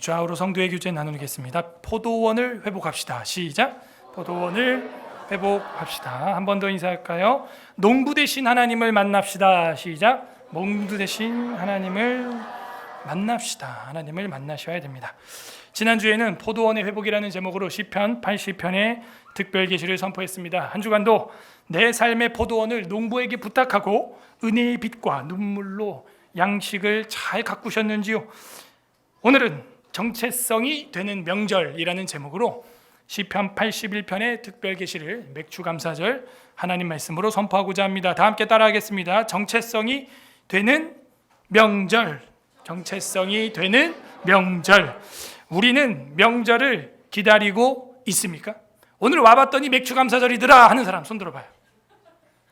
우리 좌우로 성도의 교제 나누겠습니다. 포도원을 회복합시다. 시작. 포도원을 회복합시다. 한 번 더 인사할까요? 농부 되신 하나님을 만납시다. 시작. 농부 되신 하나님을 만납시다. 하나님을 만나셔야 됩니다. 지난주에는 포도원의 회복이라는 제목으로 시편 80편의 특별 계시를 선포했습니다. 한 주간도 내 삶의 포도원을 농부에게 부탁하고 은혜의 빛과 눈물로 양식을 잘 가꾸셨는지요? 오늘은 정체성이 되는 명절이라는 제목으로 시편 81편의 특별 계시를 맥주감사절 하나님 말씀으로 선포하고자 합니다. 다 함께 따라하겠습니다. 정체성이 되는 명절, 정체성이 되는 명절. 우리는 명절을 기다리고 있습니까? 오늘 와봤더니 맥주감사절이더라 하는 사람 손 들어봐요.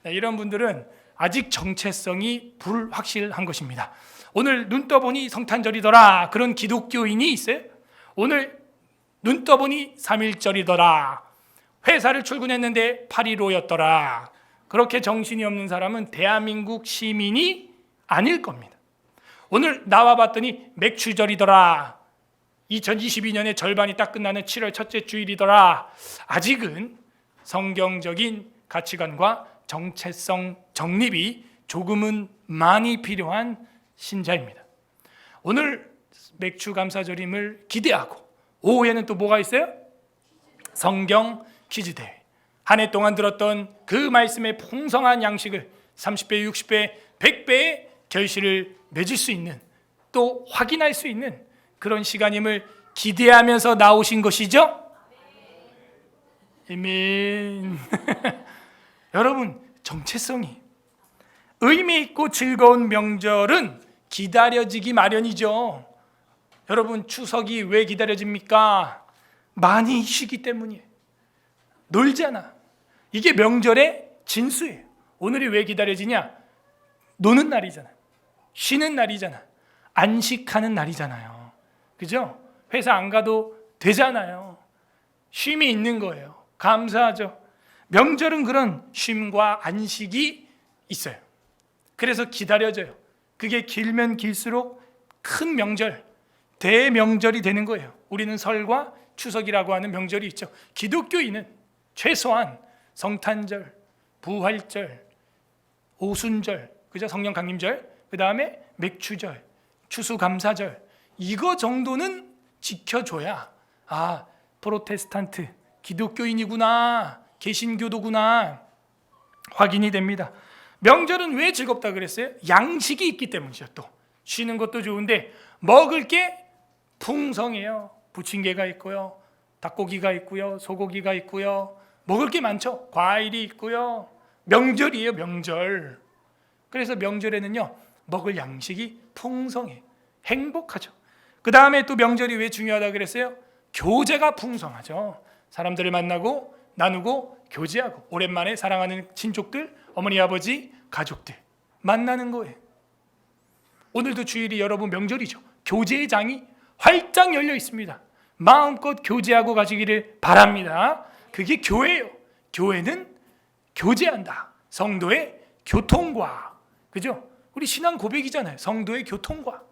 이런 분들은 아직 정체성이 불확실한 것입니다. 오늘 눈 떠보니 성탄절이더라 그런 기독교인이 있어요? 오늘 눈 떠보니 3.1절이더라, 회사를 출근했는데 8.15였더라, 그렇게 정신이 없는 사람은 대한민국 시민이 아닐 겁니다. 오늘 나와봤더니 맥주절이더라, 2022년의 절반이 딱 끝나는 7월 첫째 주일이더라, 아직은 성경적인 가치관과 정체성 정립이 조금은 많이 필요한 신자입니다. 오늘 맥주감사절임을 기대하고 오후에는 또 뭐가 있어요? 성경 퀴즈대회. 한 해 동안 들었던 그 말씀의 풍성한 양식을 30배, 60배, 100배의 결실을 맺을 수 있는, 또 확인할 수 있는 그런 시간임을 기대하면서 나오신 것이죠? 아멘. 여러분, 정체성이 의미 있고 즐거운 명절은 기다려지기 마련이죠. 여러분, 추석이 왜 기다려집니까? 많이 쉬기 때문이에요. 놀잖아. 이게 명절의 진수예요. 오늘이 왜 기다려지냐? 노는 날이잖아, 쉬는 날이잖아, 안식하는 날이잖아요. 그죠? 회사 안 가도 되잖아요. 쉼이 있는 거예요. 감사하죠. 명절은 그런 쉼과 안식이 있어요. 그래서 기다려져요. 그게 길면 길수록 큰 명절, 대명절이 되는 거예요. 우리는 설과 추석이라고 하는 명절이 있죠. 기독교인은 최소한 성탄절, 부활절, 오순절, 그죠? 성령 강림절, 그 다음에 맥주절, 추수감사절, 이거 정도는 지켜줘야 아, 프로테스탄트 기독교인이구나, 개신교도구나 확인이 됩니다. 명절은 왜 즐겁다 그랬어요? 양식이 있기 때문이죠. 또 쉬는 것도 좋은데 먹을 게 풍성해요. 부침개가 있고요, 닭고기가 있고요, 소고기가 있고요, 먹을 게 많죠. 과일이 있고요. 명절이에요, 명절. 그래서 명절에는요, 먹을 양식이 풍성해, 행복하죠. 그 다음에 또 명절이 왜 중요하다 그랬어요? 교제가 풍성하죠. 사람들을 만나고 나누고 교제하고, 오랜만에 사랑하는 친족들, 어머니 아버지 가족들 만나는 거예요. 오늘도 주일이 여러분 명절이죠. 교제의 장이 활짝 열려 있습니다. 마음껏 교제하고 가시기를 바랍니다. 그게 교회예요. 교회는 교제한다. 성도의 교통과, 그죠? 우리 신앙 고백이잖아요. 성도의 교통과,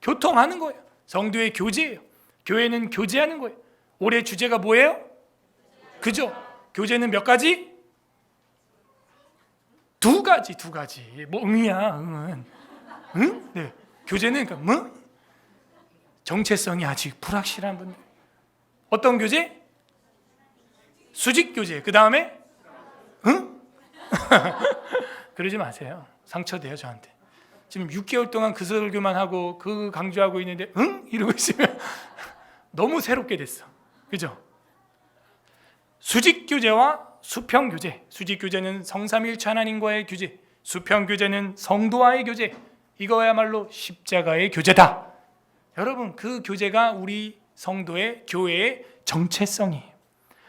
교통하는 거예요. 성도의 교제예요. 교회는 교제하는 거예요. 올해 주제가 뭐예요? 그죠? 교제는 몇 가지? 두 가지. 뭐 응이야, 응은. 응? 네. 교제는 그러니까 뭐? 정체성이 아직 불확실한 분들. 어떤 교제? 수직 교제. 그 다음에 응? 그러지 마세요. 상처돼요, 저한테. 지금 6개월 동안 그 설교만 하고 그 강조하고 있는데 응? 이러고 있으면 너무 새롭게 됐어. 그죠? 수직 교제와 수평 교제. 수직 교제는 성삼일체 하나님과의 교제, 수평 교제는 성도와의 교제. 이거야말로 십자가의 교제다. 여러분, 그 교제가 우리 성도의 교회의 정체성이에요.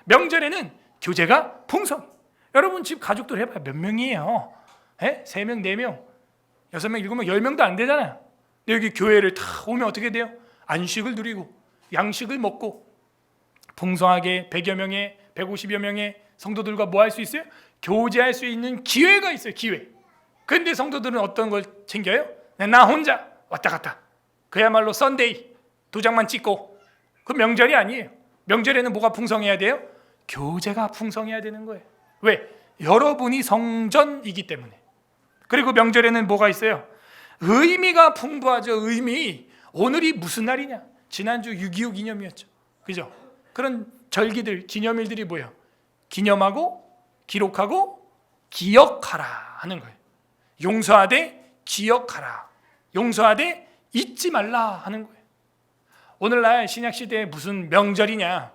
명절에는 교제가 풍성. 여러분 집 가족들 해봐요. 몇 명이에요? 3명, 4명, 6명, 7명, 10명도 안 되잖아요. 근데 여기 교회를 다 오면 어떻게 돼요? 안식을 누리고 양식을 먹고 풍성하게 100여 명의, 150여 명의 성도들과 뭐 할 수 있어요? 교제할 수 있는 기회가 있어요. 기회. 근데 성도들은 어떤 걸 챙겨요? 나 혼자 왔다 갔다. 그야말로 썬데이, 도장만 찍고 그 명절이 아니에요. 명절에는 뭐가 풍성해야 돼요? 교제가 풍성해야 되는 거예요. 왜? 여러분이 성전이기 때문에. 그리고 명절에는 뭐가 있어요? 의미가 풍부하죠. 의미. 오늘이 무슨 날이냐? 지난주 6.25 기념이었죠. 그죠? 그런 절기들, 기념일들이 뭐예요? 기념하고 기록하고 기억하라 하는 거예요. 용서하되 기억하라. 용서하되 잊지 말라 하는 거예요. 오늘날 신약시대에 무슨 명절이냐?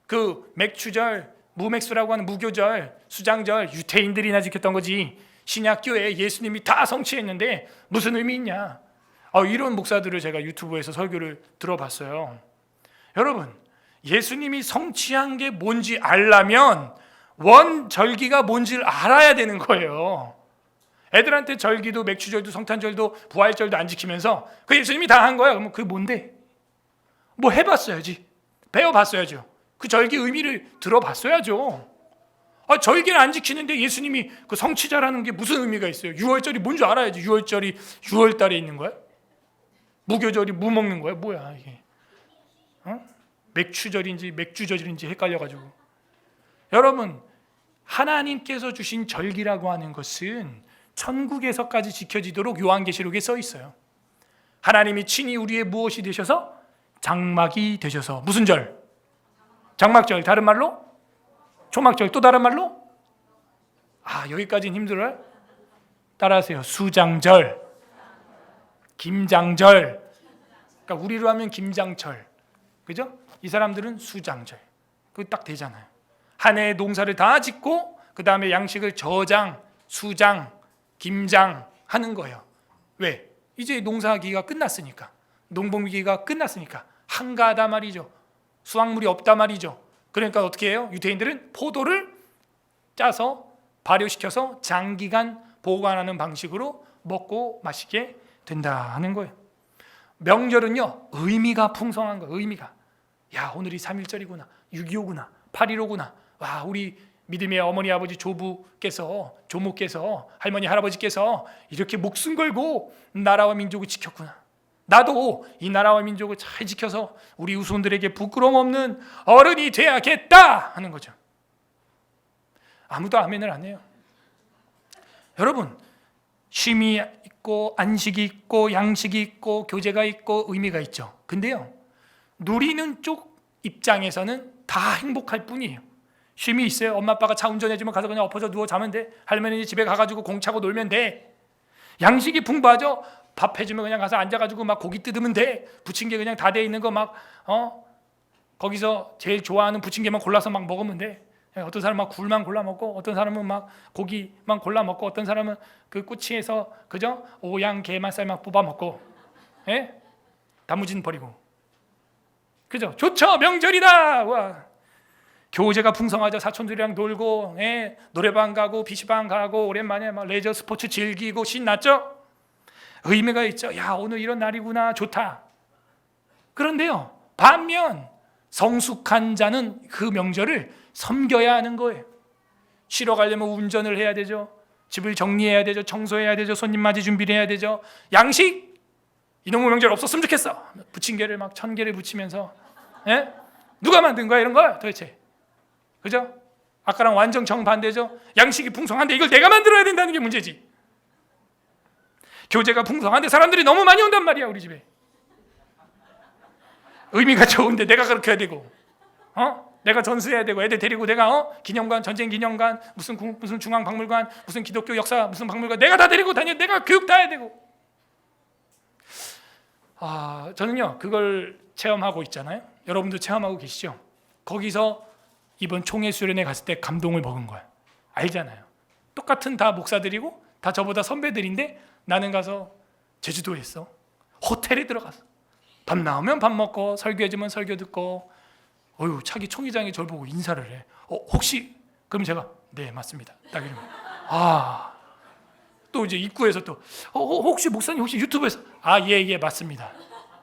그 맥추절, 무맥수라고 하는 무교절, 수장절, 유태인들이나 지켰던 거지. 신약교회에 예수님이 다 성취했는데 무슨 의미 있냐? 이런 목사들을 제가 유튜브에서 설교를 들어봤어요. 여러분, 예수님이 성취한 게 뭔지 알려면 원절기가 뭔지를 알아야 되는 거예요. 애들한테 절기도 맥추절도 성탄절도 부활절도 안 지키면서 그 예수님이 다 한 거야. 그러면 그게 뭔데? 뭐 해봤어야지. 배워봤어야죠. 그 절기 의미를 들어봤어야죠. 절기를 안 지키는데 예수님이 그 성취자라는 게 무슨 의미가 있어요? 6월절이 뭔지 알아야지. 6월절이 6월달에 있는 거야? 무교절이 무 먹는 거야? 뭐야 이게? 맥추절인지 맥주절인지 헷갈려가지고. 여러분, 하나님께서 주신 절기라고 하는 것은 천국에서까지 지켜지도록 요한계시록에 써 있어요. 하나님이 친히 우리의 무엇이 되셔서? 장막이 되셔서. 무슨 절? 장막절. 다른 말로? 초막절. 또 다른 말로? 여기까지는 힘들어요? 따라하세요. 수장절, 김장절. 그러니까 우리로 하면 김장철. 그죠? 이 사람들은 수장절. 그거 딱 되잖아요. 한 해의 농사를 다 짓고 그 다음에 양식을 저장, 수장, 김장 하는 거예요. 왜? 이제 농사기가 끝났으니까. 농번기가 끝났으니까 한가하다 말이죠. 수확물이 없다 말이죠. 그러니까 어떻게 해요? 유대인들은 포도를 짜서 발효시켜서 장기간 보관하는 방식으로 먹고 마시게 된다 하는 거예요. 명절은요, 의미가 풍성한 거예요. 의미가. 야, 오늘이 3.1절이구나, 6.25구나, 8.15구나. 와, 우리 믿음의 어머니 아버지 조모께서 할머니 할아버지께서 이렇게 목숨 걸고 나라와 민족을 지켰구나. 나도 이 나라와 민족을 잘 지켜서 우리 후손들에게 부끄러움 없는 어른이 돼야겠다 하는 거죠. 아무도 아멘을 안 해요. 여러분, 쉼이 있고 안식이 있고 양식이 있고 교제가 있고 의미가 있죠. 근데요, 누리는 쪽 입장에서는 다 행복할 뿐이에요. 쉼이 있어요. 엄마 아빠가 차 운전해주면 가서 그냥 엎어져 누워 자면 돼. 할머니 집에 가가지고 공 차고 놀면 돼. 양식이 풍부하죠. 밥 해주면 그냥 가서 앉아가지고 막 고기 뜯으면 돼. 부침개 그냥 다 돼 있는 거 막 거기서 제일 좋아하는 부침개만 골라서 막 먹으면 돼. 어떤 사람은 막 굴만 골라 먹고, 어떤 사람은 막 고기만 골라 먹고, 어떤 사람은 그 꼬치에서 그죠? 오양 게맛살만 뽑아 먹고, 단무진 버리고, 그죠? 좋죠. 명절이다. 와. 교제가 풍성하죠. 사촌들이랑 놀고, 노래방 가고, PC방 가고, 오랜만에 막 레저 스포츠 즐기고 신났죠. 의미가 있죠. 야, 오늘 이런 날이구나. 좋다. 그런데요, 반면 성숙한 자는 그 명절을 섬겨야 하는 거예요. 쉬러 가려면 운전을 해야 되죠. 집을 정리해야 되죠. 청소해야 되죠. 손님 맞이 준비를 해야 되죠. 양식, 이놈의 명절 없었으면 좋겠어. 부침개를 막 1000개를 붙이면서, 누가 만든 거야 이런 거 도대체? 그죠? 아까랑 완전 정반대죠. 양식이 풍성한데 이걸 내가 만들어야 된다는 게 문제지. 교제가 풍성한데 사람들이 너무 많이 온단 말이야 우리 집에. 의미가 좋은데 내가 그렇게 해야 되고, 내가 전수해야 되고, 애들 데리고 내가 기념관, 전쟁 기념관, 무슨 중앙박물관, 무슨 기독교 역사 무슨 박물관 내가 다 데리고 다녀. 내가 교육 다 해야 되고. 저는요 그걸 체험하고 있잖아요. 여러분도 체험하고 계시죠? 거기서 이번 총회 수련회 갔을 때 감동을 먹은 거야. 알잖아요. 똑같은 다 목사들이고 다 저보다 선배들인데 나는 가서 제주도에 있어. 호텔에 들어가서 밥 나오면 밥 먹고 설교해주면 설교 듣고, 차기 총회장이 저를 보고 인사를 해. 혹시? 그럼 제가 네 맞습니다. 딱 이러면 또 이제 입구에서 또 혹시 목사님 혹시 유튜브에서 예 맞습니다.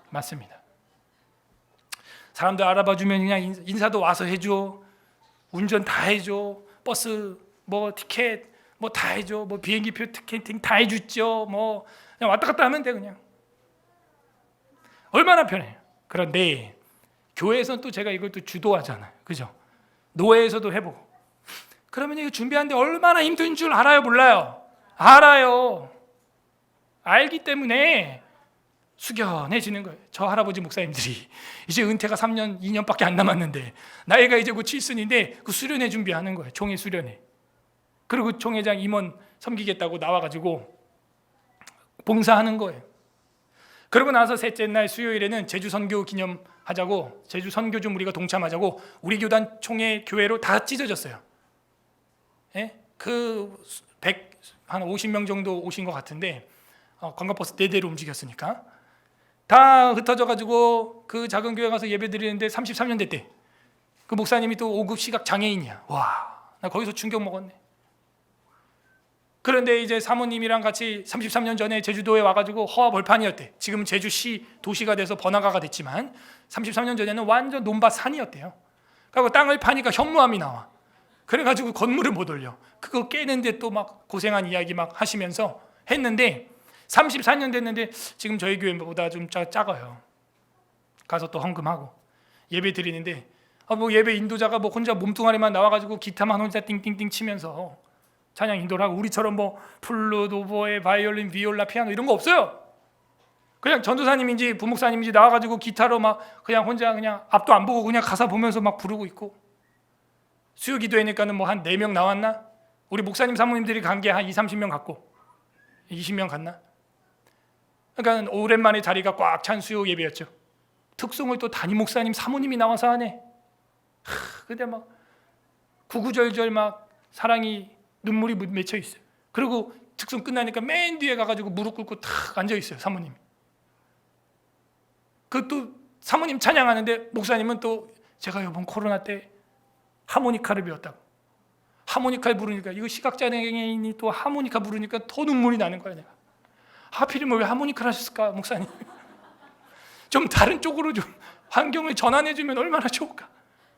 맞습니다. 사람들 알아봐주면 그냥 인사도 와서 해줘. 운전 다 해줘. 버스 뭐 티켓 뭐 다 해줘. 뭐 비행기표 티켓팅 다 해줬죠. 뭐 그냥 왔다 갔다 하면 돼 그냥. 얼마나 편해. 그런데 교회에서는 또 제가 이걸 또 주도하잖아요. 그죠? 노회에서도 해보고. 그러면 이거 준비하는데 얼마나 힘든 줄 알아요? 몰라요? 알아요. 알기 때문에 숙연해지는 거예요. 저 할아버지 목사님들이 이제 은퇴가 3년, 2년밖에 안 남았는데 나이가 이제 곧 7순인데 그 수련회 준비하는 거예요. 총회 수련회. 그리고 총회장 임원 섬기겠다고 나와가지고 봉사하는 거예요. 그러고 나서 셋째 날 수요일에는 제주 선교 기념하자고, 제주 선교 좀 우리가 동참하자고 우리 교단 총회 교회로 다 찢어졌어요. 예? 한 50명 정도 오신 것 같은데 관광버스 4대로 움직였으니까 다 흩어져가지고 그 작은 교회 가서 예배 드리는데 33년 됐대. 그 목사님이 또 5급 시각 장애인이야. 와, 나 거기서 충격 먹었네. 그런데 이제 사모님이랑 같이 33년 전에 제주도에 와가지고 허허벌판이었대. 지금은 제주시 도시가 돼서 번화가가 됐지만 33년 전에는 완전 논밭 산이었대요. 그리고 땅을 파니까 현무암이 나와. 그래가지고 건물을 못 올려. 그거 깨는데 또 막 고생한 이야기 막 하시면서 했는데 34년 됐는데 지금 저희 교회보다 좀 작아요. 가서 또 헌금하고 예배 드리는데 뭐 예배 인도자가 뭐 혼자 몸뚱아리만 나와가지고 기타만 혼자 띵띵띵 치면서 찬양 인도를 하고, 우리처럼 뭐 플룻, 오보에, 바이올린, 비올라, 피아노 이런 거 없어요. 그냥 전도사님인지 부목사님인지 나와가지고 기타로 막 그냥 혼자 그냥 앞도 안 보고 그냥 가사 보면서 막 부르고 있고, 수요 기도회니까는 뭐 한 4명 나왔나? 우리 목사님 사모님들이 간 게 한 20-30명 갔고 20명 갔나? 그러니까 오랜만에 자리가 꽉 찬 수요 예배였죠. 특송을 또 담임 목사님 사모님이 나와서 하네. 근데 막 구구절절 막 사랑이 눈물이 맺혀 있어요. 그리고 특송 끝나니까 맨 뒤에 가가지고 무릎 꿇고 탁 앉아 있어요, 사모님. 그 또 사모님 찬양하는데 목사님은 또 제가 이번 코로나 때 하모니카를 배웠다고. 하모니카를 부르니까, 이거 시각장애인이 또 하모니카 부르니까 더 눈물이 나는 거야. 내가 하필이면 왜 하모니카를 하셨을까, 목사님? 좀 다른 쪽으로 좀 환경을 전환해주면 얼마나 좋을까.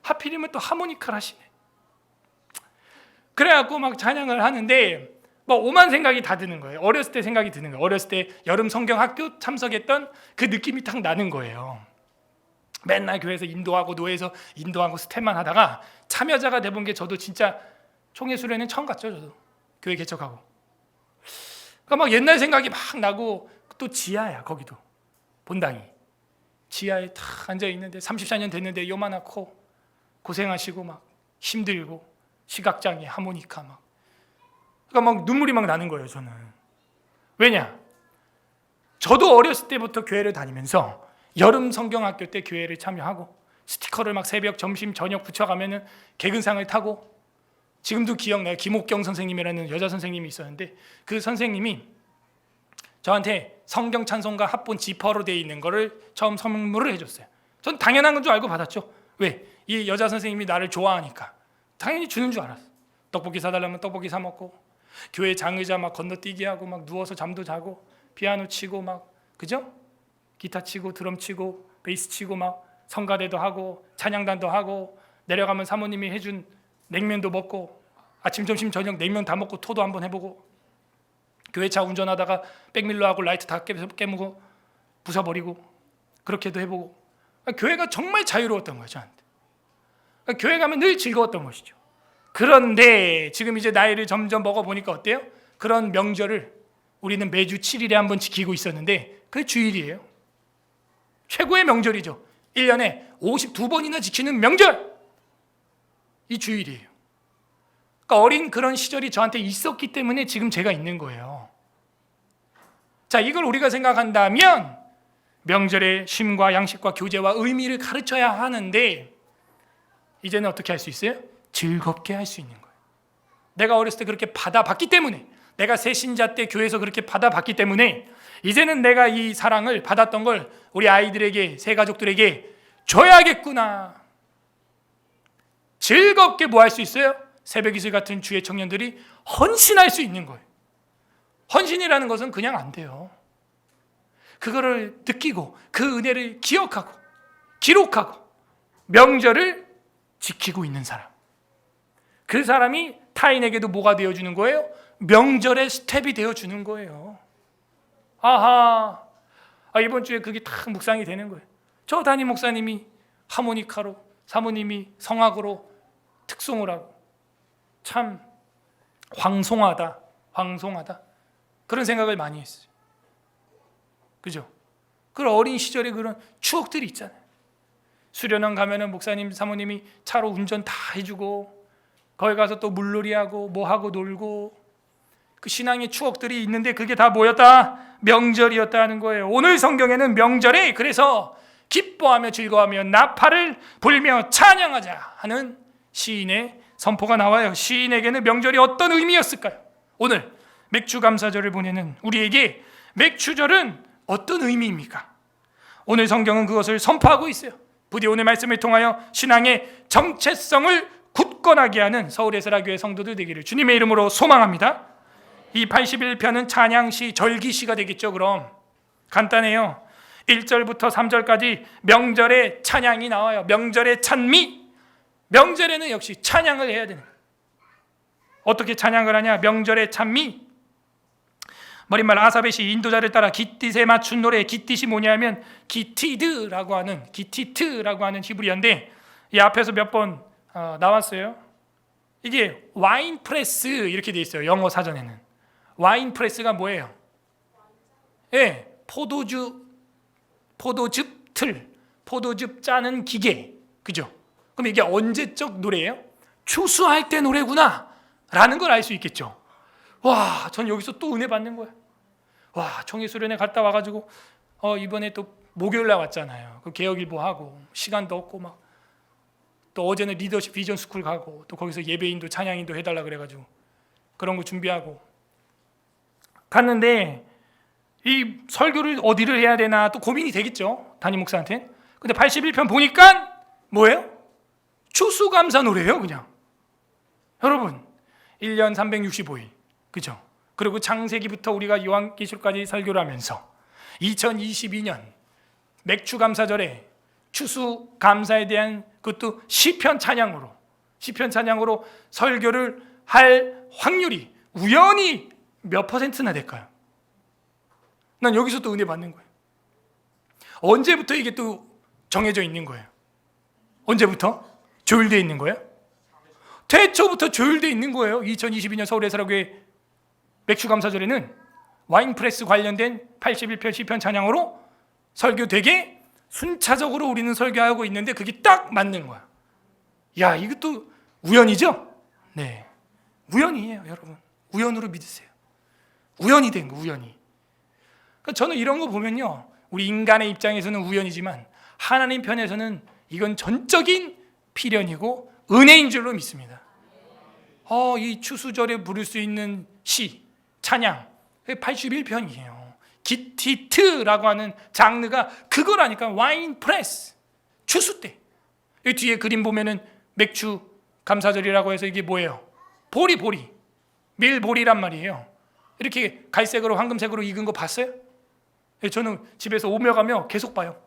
하필이면 또 하모니카를 하시네. 그래갖고 막 찬양을 하는데 막 오만 생각이 다 드는 거예요. 어렸을 때 생각이 드는 거예요. 어렸을 때 여름 성경 학교 참석했던 그 느낌이 딱 나는 거예요. 맨날 교회에서 인도하고 노예에서 인도하고 스텝만 하다가 참여자가 돼본 게, 저도 진짜 총회 수련회는 처음 갔죠. 저도 교회 개척하고. 그러니까 막 옛날 생각이 막 나고, 또 지하야. 거기도 본당이 지하에 탁 앉아 있는데 34년 됐는데 요만하고 고생하시고 막 힘들고 시각장애, 하모니카 막, 그러니까 막 눈물이 막 나는 거예요. 저는 왜냐, 저도 어렸을 때부터 교회를 다니면서 여름 성경학교 때 교회를 참여하고 스티커를 막 새벽, 점심, 저녁 붙여가면은 개근상을 타고, 지금도 기억나요. 김옥경 선생님이라는 여자 선생님이 있었는데 그 선생님이 저한테 성경 찬송가 합본 지퍼로 되어 있는 거를 처음 선물을 해줬어요. 전 당연한 건 줄 알고 받았죠. 왜? 이 여자 선생님이 나를 좋아하니까 당연히 주는 줄 알았어. 떡볶이 사달라면 떡볶이 사 먹고, 교회 장의자 막 건너뛰기 하고 막 누워서 잠도 자고, 피아노 치고 막, 그죠? 기타 치고 드럼 치고 베이스 치고 막 성가대도 하고 찬양단도 하고, 내려가면 사모님이 해준 냉면도 먹고, 아침 점심 저녁 냉면 다 먹고 토도 한번 해보고, 교회 차 운전하다가 백밀러 하고 라이트 다 깨무고 부숴버리고 그렇게도 해보고. 교회가 정말 자유로웠던 거예요, 저한테. 교회 가면 늘 즐거웠던 것이죠. 그런데 지금 이제 나이를 점점 먹어보니까 어때요? 그런 명절을 우리는 매주 7일에 한 번 지키고 있었는데 그게 주일이에요. 최고의 명절이죠. 1년에 52번이나 지키는 명절, 이 주일이에요. 그러니까 어린 그런 시절이 저한테 있었기 때문에 지금 제가 있는 거예요. 자, 이걸 우리가 생각한다면 명절의 쉼과 양식과 교제와 의미를 가르쳐야 하는데, 이제는 어떻게 할 수 있어요? 즐겁게 할 수 있는 거예요. 내가 어렸을 때 그렇게 받아봤기 때문에, 내가 새신자 때 교회에서 그렇게 받아봤기 때문에 이제는 내가 이 사랑을 받았던 걸 우리 아이들에게, 새 가족들에게 줘야겠구나. 즐겁게 뭐 할 수 있어요? 새벽 이슬 같은 주의 청년들이 헌신할 수 있는 거예요. 헌신이라는 것은 그냥 안 돼요. 그거를 느끼고 그 은혜를 기억하고 기록하고 명절을 지키고 있는 사람, 그 사람이 타인에게도 뭐가 되어주는 거예요? 명절의 스텝이 되어주는 거예요. 아하, 이번 주에 그게 딱 묵상이 되는 거예요. 저 담임 목사님이 하모니카로, 사모님이 성악으로 특송을 하고 참 황송하다 그런 생각을 많이 했어요. 그죠? 그 어린 시절의 그런 추억들이 있잖아요. 수련원 가면은 목사님, 사모님이 차로 운전 다 해주고 거기 가서 또 물놀이하고 뭐하고 놀고 그 신앙의 추억들이 있는데 그게 다 뭐였다? 명절이었다 하는 거예요. 오늘 성경에는 명절에 그래서 기뻐하며 즐거워하며 나팔을 불며 찬양하자 하는 시인의 선포가 나와요. 시인에게는 명절이 어떤 의미였을까요? 오늘 맥주감사절을 보내는 우리에게 맥주절은 어떤 의미입니까? 오늘 성경은 그것을 선포하고 있어요. 부디 오늘 말씀을 통하여 신앙의 정체성을 굳건하게 하는 서울에스라교회 성도들 되기를 주님의 이름으로 소망합니다. 이 81편은 찬양시, 절기시가 되겠죠. 그럼 간단해요. 1절부터 3절까지 명절의 찬양이 나와요. 명절의 찬미. 명절에는 역시 찬양을 해야 되는 거예요. 어떻게 찬양을 하냐? 명절의 찬미. 머릿말 아사벳이 인도자를 따라 기띠에 맞춘 노래. 기띠이 뭐냐면 기티드라고 하는 히브리어인데 이 앞에서 몇 번 나왔어요. 이게 와인 프레스 이렇게 돼 있어요. 영어 사전에는. 와인 프레스가 뭐예요? 예, 포도즙 짜는 기계. 그죠? 그럼 이게 언제적 노래예요? 추수할 때 노래구나 라는 걸 알 수 있겠죠. 와, 전 여기서 또 은혜 받는 거야. 와, 청해수련회 갔다 와가지고 이번에 또 목요일날 왔잖아요. 그 개혁일보 하고 시간도 없고 막 또 어제는 리더십 비전 스쿨 가고 또 거기서 예배인도 찬양인도 해달라 그래가지고 그런 거 준비하고 갔는데 이 설교를 어디를 해야 되나 또 고민이 되겠죠. 담임 목사한테. 근데 81편 보니까 뭐예요? 추수감사 노래예요. 그냥 여러분 1년 365일 그죠? 그리고 창세기부터 우리가 요한계시록까지 설교를 하면서 2022년 맥주감사절에 추수감사에 대한 그것도 시편 찬양으로 설교를 할 확률이 우연히 몇 퍼센트나 될까요? 난 여기서 또 은혜 받는 거예요. 언제부터 이게 또 정해져 있는 거예요? 언제부터? 조율되어 있는 거예요? 태초부터 조율되어 있는 거예요. 2022년 서울에스라교회 맥주감사절에는 와인프레스 관련된 81편 시편 찬양으로 설교되게 순차적으로 우리는 설교하고 있는데 그게 딱 맞는 거야. 야, 이것도 우연이죠? 네, 우연이에요. 여러분 우연으로 믿으세요. 우연이 된 거, 우연히. 그러니까 저는 이런 거 보면요, 우리 인간의 입장에서는 우연이지만 하나님 편에서는 이건 전적인 필연이고 은혜인 줄로 믿습니다. 이 추수절에 부를 수 있는 시, 찬양 81편이에요. 기티트라고 하는 장르가 그거라니까. 와인 프레스, 추수 때. 이 뒤에 그림 보면은 맥주 감사절이라고 해서 이게 뭐예요? 보리 밀보리란 말이에요. 이렇게 갈색으로 황금색으로 익은 거 봤어요? 저는 집에서 오며 가며 계속 봐요.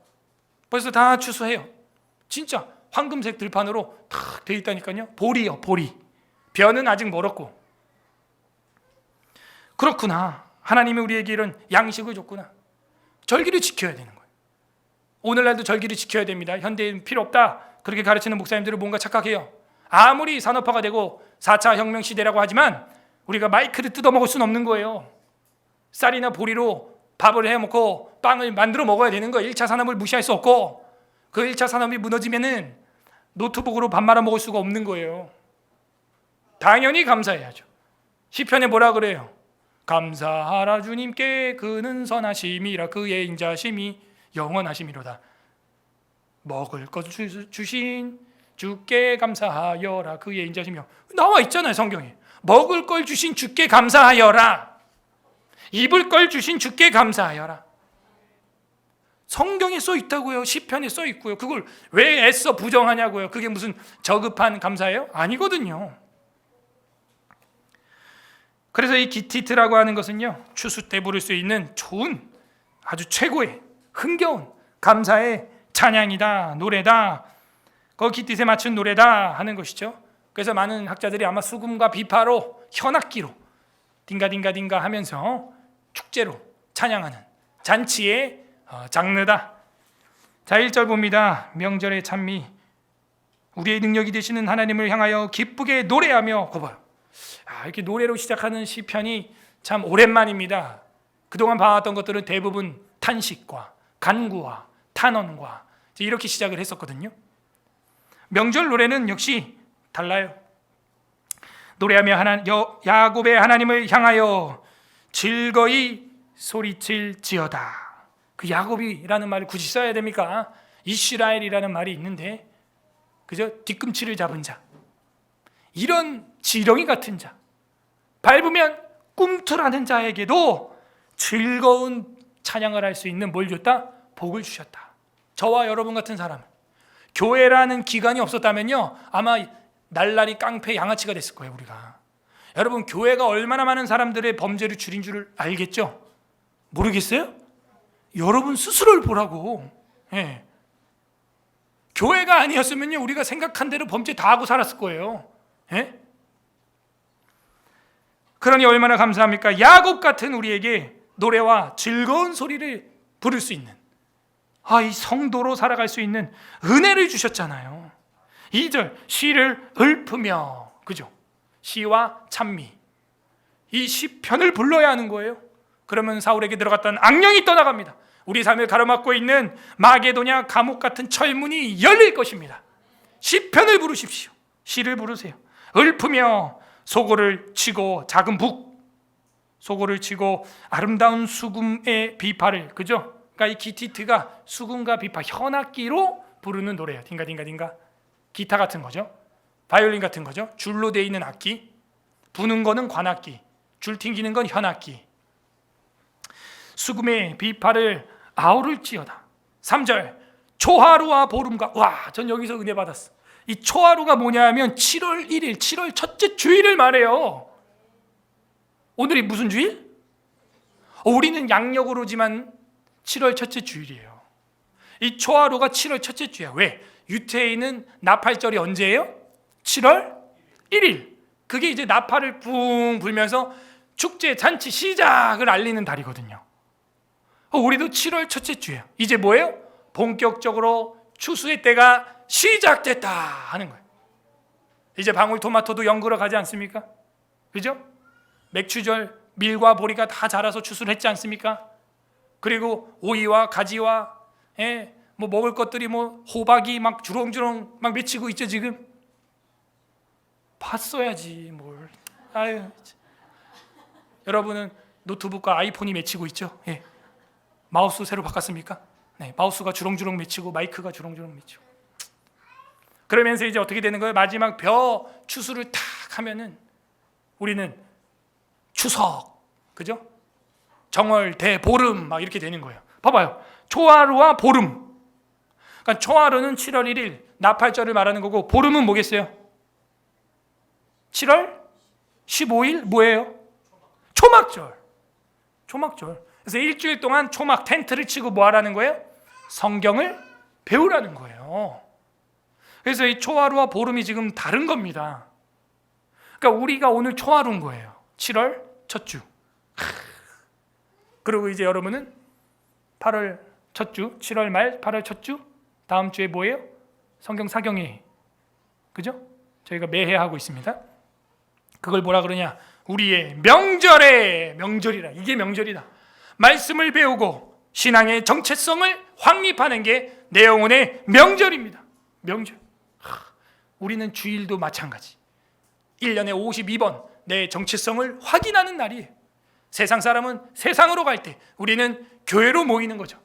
벌써 다 추수해요. 진짜 황금색 들판으로 탁 돼 있다니까요. 보리요, 보리. 벼는 아직 멀었고. 그렇구나. 하나님이 우리에게 이런 양식을 줬구나. 절기를 지켜야 되는 거예요. 오늘날도 절기를 지켜야 됩니다. 현대인 필요 없다 그렇게 가르치는 목사님들은 뭔가 착각해요. 아무리 산업화가 되고 4차 혁명 시대라고 하지만 우리가 마이크를 뜯어먹을 수는 없는 거예요. 쌀이나 보리로 밥을 해먹고 빵을 만들어 먹어야 되는 거예요. 1차 산업을 무시할 수 없고 그 1차 산업이 무너지면은 노트북으로 밥 말아 먹을 수가 없는 거예요. 당연히 감사해야죠. 시편에 뭐라 그래요? 감사하라 주님께 그는 선하심이라 그의 인자심이 영원하심이로다. 먹을 것 주신 주께 감사하여라 그의 인자심이 나와 있잖아요. 성경에 먹을 걸 주신 주께 감사하여라, 입을 걸 주신 주께 감사하여라. 성경에 써 있다고요. 시편에 써 있고요. 그걸 왜 애써 부정하냐고요. 그게 무슨 저급한 감사예요? 아니거든요. 그래서 이 기티트라고 하는 것은요, 추수 때 부를 수 있는 좋은 아주 최고의 흥겨운 감사의 찬양이다, 노래다, 기티에 맞춘 노래다 하는 것이죠. 그래서 많은 학자들이 아마 수금과 비파로 현악기로 딩가딩가딩가 하면서 축제로 찬양하는 잔치의 장르다. 자, 1절 봅니다. 명절의 찬미. 우리의 능력이 되시는 하나님을 향하여 기쁘게 노래하며. 거 봐요. 이렇게 노래로 시작하는 시편이 참 오랜만입니다. 그동안 봐왔던 것들은 대부분 탄식과 간구와 탄원과 이렇게 시작을 했었거든요. 명절 노래는 역시 달라요. 노래하며 야곱의 하나님을 향하여 즐거이 소리칠지어다. 그 야곱이라는 말을 굳이 써야 됩니까? 이스라엘이라는 말이 있는데, 그저 뒤꿈치를 잡은 자, 이런 지렁이 같은 자, 밟으면 꿈틀하는 자에게도 즐거운 찬양을 할 수 있는 뭘 줬다? 복을 주셨다. 저와 여러분 같은 사람, 교회라는 기관이 없었다면요 아마 날라리 깡패 양아치가 됐을 거예요. 우리가, 여러분, 교회가 얼마나 많은 사람들의 범죄를 줄인 줄 알겠죠? 모르겠어요? 여러분 스스로를 보라고. 예. 교회가 아니었으면요 우리가 생각한 대로 범죄 다 하고 살았을 거예요. 예? 그러니 얼마나 감사합니까? 야곱 같은 우리에게 노래와 즐거운 소리를 부를 수 있는, 이 성도로 살아갈 수 있는 은혜를 주셨잖아요. 2절, 시를 읊으며, 그죠? 시와 찬미, 이 시편을 불러야 하는 거예요. 그러면 사울에게 들어갔던 악령이 떠나갑니다. 우리 삶을 가로막고 있는 마게도냐 감옥 같은 철문이 열릴 것입니다. 시편을 부르십시오. 시를 부르세요. 읊으며 소고를 치고 작은 북, 소고를 치고 아름다운 수금의 비파를, 그죠? 그러니까 이 기티트가 수금과 비파, 현악기로 부르는 노래예요. 딩가딩가딩가. 기타 같은 거죠. 바이올린 같은 거죠. 줄로 되어 있는 악기. 부는 거는 관악기, 줄 튕기는 건 현악기. 수금의 비파를 아우를지어다. 3절, 초하루와 보름과. 전 여기서 은혜 받았어. 이 초하루가 뭐냐 하면 7월 1일, 7월 첫째 주일을 말해요. 오늘이 무슨 주일? 우리는 양력으로지만 7월 첫째 주일이에요. 이 초하루가 7월 첫째 주야. 왜? 유태인은 나팔절이 언제예요? 7월 1일. 그게 이제 나팔을 붕 불면서 축제, 잔치 시작을 알리는 달이거든요. 우리도 7월 첫째 주예요. 이제 뭐예요? 본격적으로 추수의 때가 시작됐다 하는 거예요. 이제 방울토마토도 연그러 가지 않습니까? 그죠? 맥추절, 밀과 보리가 다 자라서 추수를 했지 않습니까? 그리고 오이와 가지와 뭐 먹을 것들이 뭐 호박이 막 주렁주렁 막 맺히고 있죠. 지금 봤어야지 뭘. 여러분은 노트북과 아이폰이 맺히고 있죠. 마우스 새로 바꿨습니까? 네, 마우스가 주렁주렁 맺히고 마이크가 주렁주렁 맺히고. 그러면서 이제 어떻게 되는 거예요? 마지막 벼 추수를 탁 하면은 우리는 추석, 그죠? 정월, 대, 보름 막 이렇게 되는 거예요. 봐봐요. 초하루와 보름. 그러니까 초하루는 7월 1일 나팔절을 말하는 거고, 보름은 뭐겠어요? 7월 15일 뭐예요? 초막절. 초막절. 그래서 일주일 동안 초막 텐트를 치고 뭐 하라는 거예요? 성경을 배우라는 거예요. 그래서 이 초하루와 보름이 지금 다른 겁니다. 그러니까 우리가 오늘 초하루인 거예요. 7월 첫 주. 그리고 이제 여러분은 8월 첫 주, 7월 말 8월 첫 주, 다음 주에 뭐예요? 성경 사경회. 그죠? 저희가 매해 하고 있습니다. 그걸 뭐라 그러냐? 우리의 명절에, 명절이라. 이게 명절이다. 말씀을 배우고 신앙의 정체성을 확립하는 게 내 영혼의 명절입니다. 명절. 우리는 주일도 마찬가지. 1년에 52번 내 정체성을 확인하는 날이에요. 세상 사람은 세상으로 갈 때, 우리는 교회로 모이는 거죠.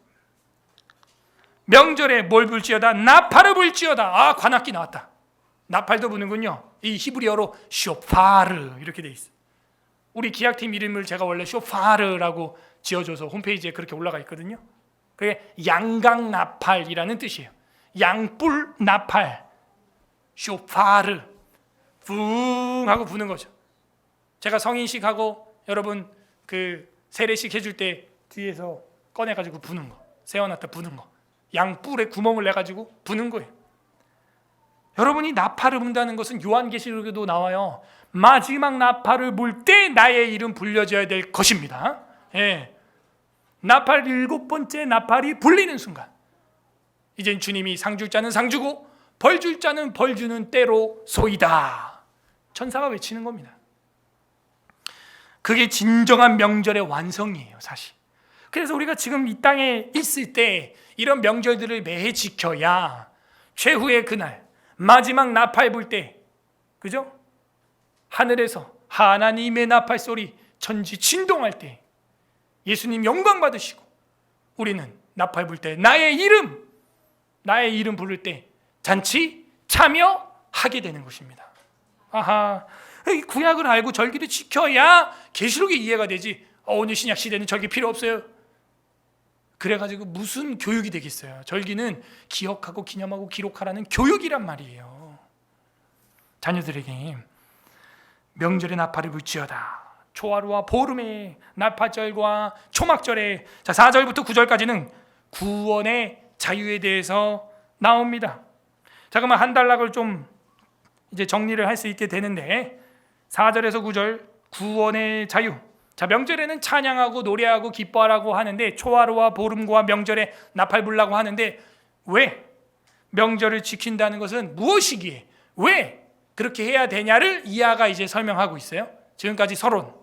명절에 뭘 불지어다? 나팔을 불지어다. 관악기 나왔다. 나팔도 부는군요. 이 히브리어로 쇼파르 이렇게 돼 있어요. 우리 기약팀 이름을 제가 원래 쇼파르라고 지어줘서 홈페이지에 그렇게 올라가 있거든요. 그게 양강 나팔이라는 뜻이에요. 양뿔 나팔, 쇼파르, 붕 하고 부는 거죠. 제가 성인식 하고 여러분 그 세례식 해줄 때 뒤에서 꺼내가지고 부는 거, 세워놨다 부는 거, 양뿔에 구멍을 내가지고 부는 거예요. 여러분이 나팔을 분다는 것은 요한계시록에도 나와요. 마지막 나팔을 불 때 나의 이름 불려져야 될 것입니다. 나팔 7번째 나팔이 불리는 순간, 이젠 주님이 상 줄 자는 상 주고 벌 줄 자는 벌 주는 때로 소이다. 천사가 외치는 겁니다. 그게 진정한 명절의 완성이에요, 사실. 그래서 우리가 지금 이 땅에 있을 때 이런 명절들을 매해 지켜야 최후의 그날, 마지막 나팔 불 때, 그죠? 하늘에서 하나님의 나팔 소리, 천지 진동할 때 예수님 영광 받으시고 우리는 나팔 불 때 나의 이름 부를 때 잔치 참여하게 되는 것입니다. 아하, 이 구약을 알고 절기를 지켜야 계시록이 이해가 되지. 오늘 신약 시대는 절기 필요 없어요. 그래가지고 무슨 교육이 되겠어요. 절기는 기억하고 기념하고 기록하라는 교육이란 말이에요. 자녀들에게 명절에 나팔을 불지어다. 초하루와 보름에 나팔절과 초막절에, 자 4절부터 9절까지는 구원의 자유에 대해서 나옵니다. 자, 그러면 한 단락을 좀 이제 정리를 할 수 있게 되는데 4절에서 9절 구원의 자유. 자, 명절에는 찬양하고 노래하고 기뻐하라고 하는데 초하루와 보름과 명절에 나팔 불라고 하는데 왜 명절을 지킨다는 것은 무엇이기에 왜 그렇게 해야 되냐를 이하가 이제 설명하고 있어요. 지금까지 서론.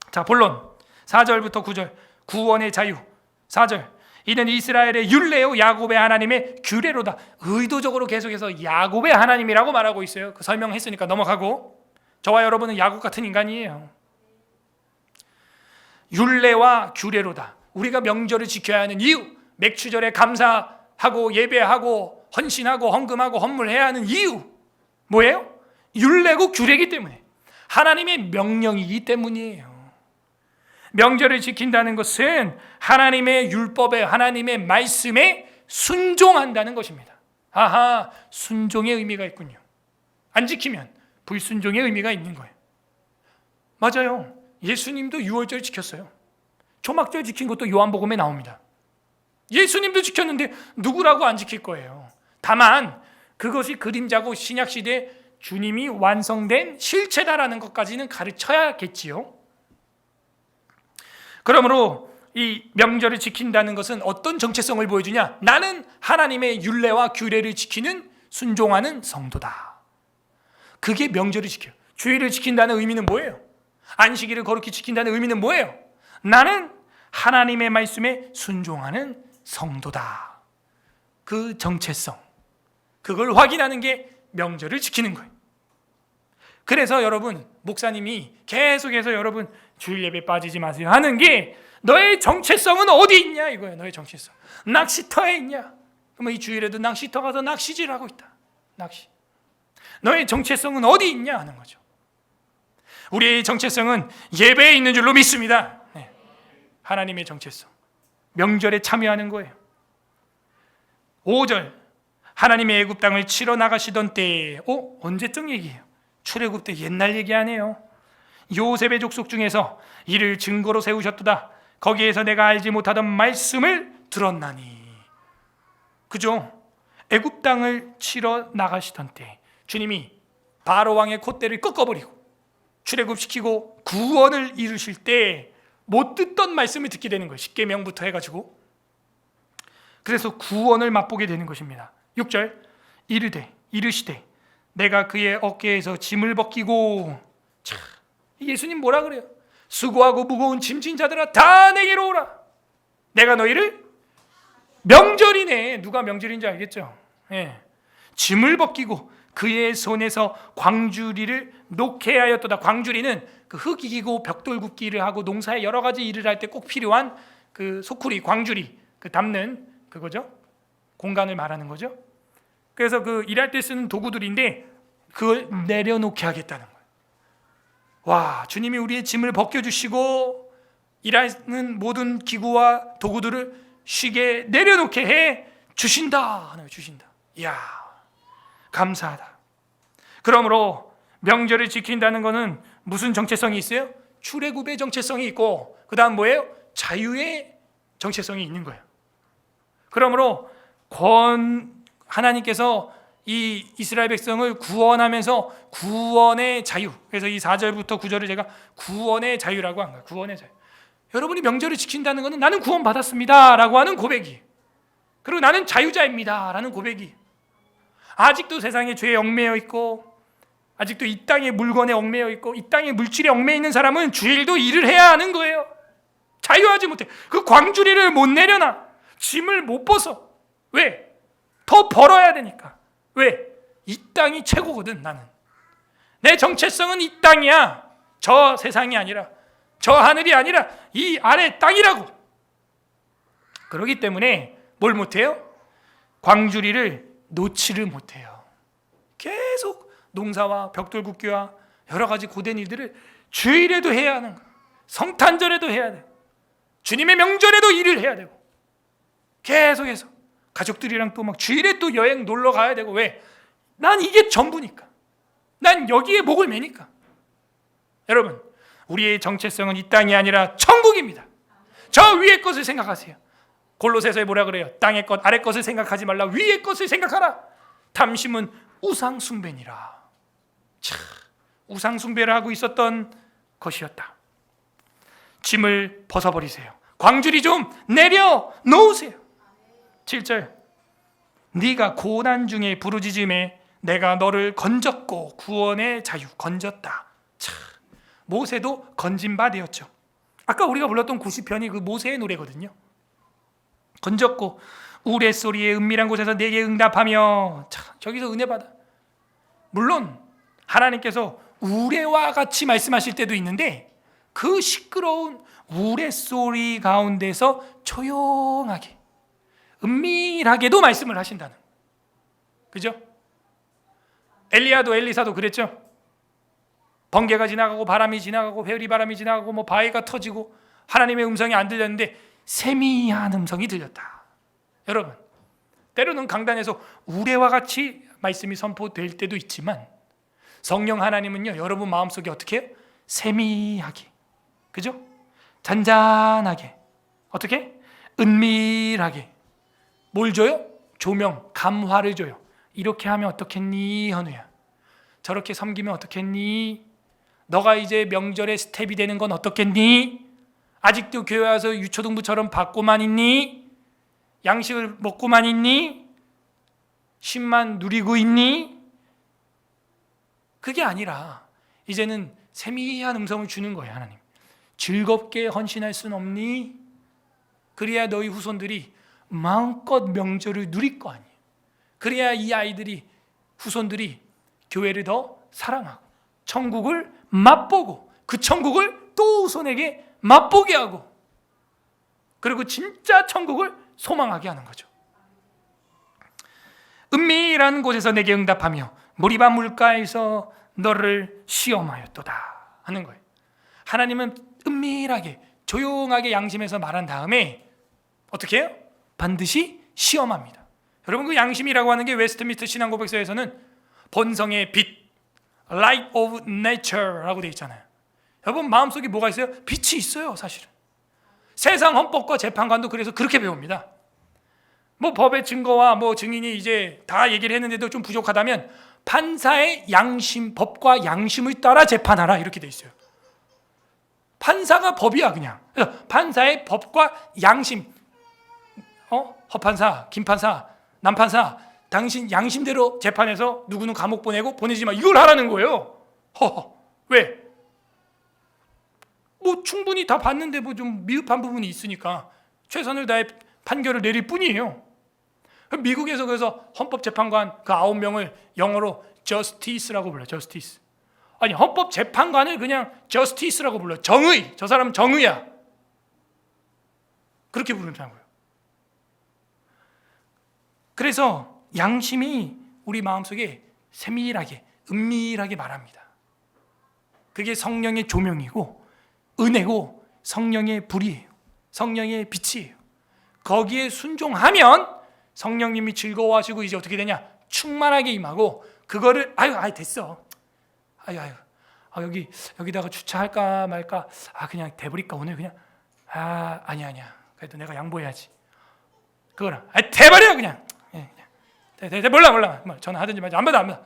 자, 본론 4절부터 9절 구원의 자유. 4절 이는 이스라엘의 율례요 야곱의 하나님의 규례로다. 의도적으로 계속해서 야곱의 하나님이라고 말하고 있어요. 그 설명했으니까 넘어가고, 저와 여러분은 야곱 같은 인간이에요. 율례와 규례로다. 우리가 명절을 지켜야 하는 이유, 맥추절에 감사하고 예배하고 헌신하고 헌금하고 헌물해야 하는 이유 뭐예요? 율례고 규례이기 때문에, 하나님의 명령이기 때문이에요. 명절을 지킨다는 것은 하나님의 율법에, 하나님의 말씀에 순종한다는 것입니다. 아하, 순종의 의미가 있군요. 안 지키면 불순종의 의미가 있는 거예요. 맞아요. 예수님도 유월절 지켰어요. 초막절 지킨 것도 요한복음에 나옵니다. 예수님도 지켰는데 누구라고 안 지킬 거예요. 다만 그것이 그림자고 신약시대에 주님이 완성된 실체다라는 것까지는 가르쳐야겠지요. 그러므로 이 명절을 지킨다는 것은 어떤 정체성을 보여주냐? 나는 하나님의 율례와 규례를 지키는 순종하는 성도다. 그게 명절을 지켜요. 주일을 지킨다는 의미는 뭐예요? 안식일을 거룩히 지킨다는 의미는 뭐예요? 나는 하나님의 말씀에 순종하는 성도다. 그 정체성, 그걸 확인하는 게 명절을 지키는 거예요. 그래서 여러분, 목사님이 계속해서 여러분 주일 예배 빠지지 마세요 하는 게 너의 정체성은 어디 있냐 이거예요. 너의 정체성 낚시터에 있냐? 그러면 이 주일에도 낚시터 가서 낚시질하고 있다. 낚시. 너의 정체성은 어디 있냐 하는 거죠. 우리의 정체성은 예배에 있는 줄로 믿습니다. 네. 하나님의 정체성, 명절에 참여하는 거예요. 5절 하나님의 애굽 땅을 치러 나가시던 때에, 언제적 얘기예요? 출애굽 때 옛날 얘기 아니에요. 요셉의 족속 중에서 이를 증거로 세우셨도다. 거기에서 내가 알지 못하던 말씀을 들었나니. 그죠? 애굽 땅을 치러 나가시던 때 주님이 바로 왕의 콧대를 꺾어버리고 출애굽시키고 구원을 이루실 때 못 듣던 말씀을 듣게 되는 거예요. 십계명부터 해가지고. 그래서 구원을 맛보게 되는 것입니다. 6절 이르시되 내가 그의 어깨에서 짐을 벗기고. 자, 예수님 뭐라 그래요? 수고하고 무거운 짐진 자들아 다 내게로 오라. 내가 너희를, 명절이네. 누가 명절인지 알겠죠? 예. 짐을 벗기고 그의 손에서 광주리를 놓게 하였도다. 광주리는 그 흙이기고 벽돌 굽기를 하고 농사에 여러 가지 일을 할 때 꼭 필요한 그 소쿠리, 광주리, 그 담는 그거죠. 공간을 말하는 거죠. 그래서 그 일할 때 쓰는 도구들인데 그걸 내려놓게 하겠다는 거예요. 와, 주님이 우리의 짐을 벗겨주시고 일하는 모든 기구와 도구들을 쉬게 내려놓게 해 주신다. 주신다. 이야, 감사하다. 그러므로 명절을 지킨다는 것은 무슨 정체성이 있어요? 출애굽의 정체성이 있고, 그 다음 뭐예요? 자유의 정체성이 있는 거예요. 그러므로 하나님께서 이 이스라엘 백성을 구원하면서 구원의 자유, 그래서 이 4절부터 9절을 제가 구원의 자유라고 한 거예요. 구원의 자유. 여러분이 명절을 지킨다는 것은 나는 구원받았습니다 라고 하는 고백이에요. 그리고 나는 자유자입니다 라는 고백이, 아직도 세상에 죄에 얽매여 있고 아직도 이 땅의 물건에 얽매여 있고 이 땅의 물질에 얽매여 있는 사람은 주일도 일을 해야 하는 거예요. 자유하지 못해. 그 광주리를 못 내려놔. 짐을 못 벗어. 왜? 더 벌어야 되니까. 왜? 이 땅이 최고거든. 나는 내 정체성은 이 땅이야. 저 세상이 아니라, 저 하늘이 아니라 이 아래 땅이라고. 그렇기 때문에 뭘 못해요? 광주리를 놓지를 못해요. 계속 농사와 벽돌굽기와 여러 가지 고된 일들을 주일에도 해야 하는 거예요. 성탄절에도 해야 돼요. 주님의 명절에도 일을 해야 되고, 계속해서 가족들이랑 또 막 주일에 또 여행 놀러 가야 되고. 왜? 난 이게 전부니까. 난 여기에 목을 매니까. 여러분, 우리의 정체성은 이 땅이 아니라 천국입니다. 저 위의 것을 생각하세요. 골로새서에 뭐라 그래요? 땅의 것 아래 것을 생각하지 말라, 위의 것을 생각하라. 탐심은 우상 숭배니라. 참, 우상 숭배를 하고 있었던 것이었다. 짐을 벗어버리세요. 광주리 좀 내려 놓으세요. 7절, 네가 고난 중에 부르짖음에 내가 너를 건졌고 구원의 자유 건졌다. 참, 모세도 건진 바 되었죠. 아까 우리가 불렀던 90편이 그 모세의 노래거든요. 건졌고 우레소리의 은밀한 곳에서 내게 응답하며. 참, 저기서 은혜 받아. 물론 하나님께서 우레와 같이 말씀하실 때도 있는데, 그 시끄러운 우레소리 가운데서 조용하게 은밀하게도 말씀을 하신다는, 그죠? 엘리야도 엘리사도 그랬죠. 번개가 지나가고 바람이 지나가고 회오리바람이 지나가고 뭐 바위가 터지고 하나님의 음성이 안 들렸는데 세미한 음성이 들렸다. 여러분, 때로는 강단에서 우레와 같이 말씀이 선포될 때도 있지만, 성령 하나님은요, 여러분 마음속에 어떻게 해요? 세미하게, 그죠? 잔잔하게, 어떻게? 은밀하게 뭘 줘요? 조명, 감화를 줘요. 이렇게 하면 어떻겠니, 현우야? 저렇게 섬기면 어떻겠니? 너가 이제 명절에 스텝이 되는 건 어떻겠니? 아직도 교회 와서 유초등부처럼 받고만 있니? 양식을 먹고만 있니? 쉼만 누리고 있니? 그게 아니라 이제는 세미한 음성을 주는 거예요. 하나님, 즐겁게 헌신할 순 없니? 그래야 너희 후손들이 마음껏 명절을 누릴 거 아니에요. 그래야 이 아이들이, 후손들이 교회를 더 사랑하고 천국을 맛보고 그 천국을 또 후손에게 맛보게 하고, 그리고 진짜 천국을 소망하게 하는 거죠. 은밀한 곳에서 내게 응답하며 무리바 물가에서 너를 시험하였도다 하는 거예요. 하나님은 은밀하게 조용하게 양심에서 말한 다음에 어떻게 해요? 반드시 시험합니다. 여러분, 그 양심이라고 하는 게 웨스트민스터 신앙고백서에서는 본성의 빛, Light of Nature라고 되어 있잖아요. 여러분, 마음속에 뭐가 있어요? 빛이 있어요. 사실은 세상 헌법과 재판관도 그래서 그렇게 배웁니다. 뭐 법의 증거와 뭐 증인이 이제 다 얘기를 했는데도 좀 부족하다면 판사의 양심, 법과 양심을 따라 재판하라, 이렇게 돼 있어요. 판사가 법이야. 그냥 판사의 법과 양심, 허판사, 김판사, 남판사, 당신 양심대로 재판해서 누구는 감옥 보내고 보내지 마, 이걸 하라는 거예요. 왜? 뭐 충분히 다 봤는데 뭐 좀 미흡한 부분이 있으니까 최선을 다해 판결을 내릴 뿐이에요. 미국에서 그래서 헌법재판관 그 9명을 영어로 justice라고 불러요. justice. 아니, 헌법재판관을 그냥 justice라고 불러요. 정의. 저 사람은 정의야. 그렇게 부르더라고요. 그래서 양심이 우리 마음속에 세밀하게, 은밀하게 말합니다. 그게 성령의 조명이고 은혜고 성령의 불이에요. 성령의 빛이에요. 거기에 순종하면 성령님이 즐거워하시고 이제 어떻게 되냐? 충만하게 임하고, 그거를 됐어. 여기다가 주차할까 말까? 그냥 대버릴까 오늘 그냥. 아니야. 그래도 내가 양보해야지. 그거랑 대버려 그냥. 몰라. 전화하든지 말지. 안 받아.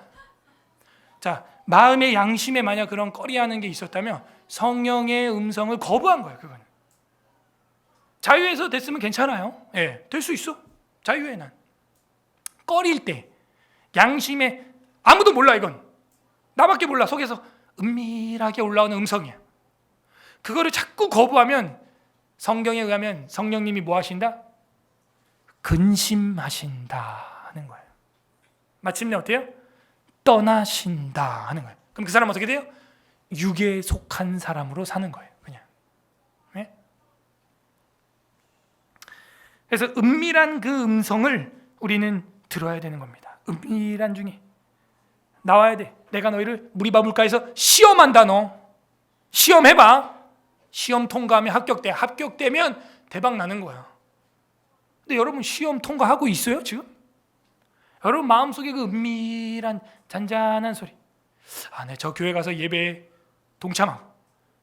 자, 마음의 양심에 만약 그런 꺼리하는 게 있었다면 성령의 음성을 거부한 거예요. 그거는 자유에서 됐으면 괜찮아요. 될 수 있어. 자유의 난. 꺼릴 때 양심에 아무도 몰라, 이건 나밖에 몰라. 속에서 은밀하게 올라오는 음성이야. 그거를 자꾸 거부하면 성경에 의하면 성령님이 뭐 하신다? 근심하신다 하는 거예요. 마침내 어때요? 떠나신다 하는 거예요. 그럼 그 사람은 어떻게 돼요? 육에 속한 사람으로 사는 거예요. 그냥. 네? 그래서 은밀한 그 음성을 우리는 들어야 되는 겁니다. 은밀한 중에 나와야 돼. 내가 너희를 무리바 물가에서 시험한다. 너 시험해봐. 시험 통과하면 합격돼. 합격되면 대박 나는 거야. 근데 여러분 시험 통과하고 있어요 지금? 여러분 마음속에 그 은밀한 잔잔한 소리, 네, 저 교회 가서 예배 동참하고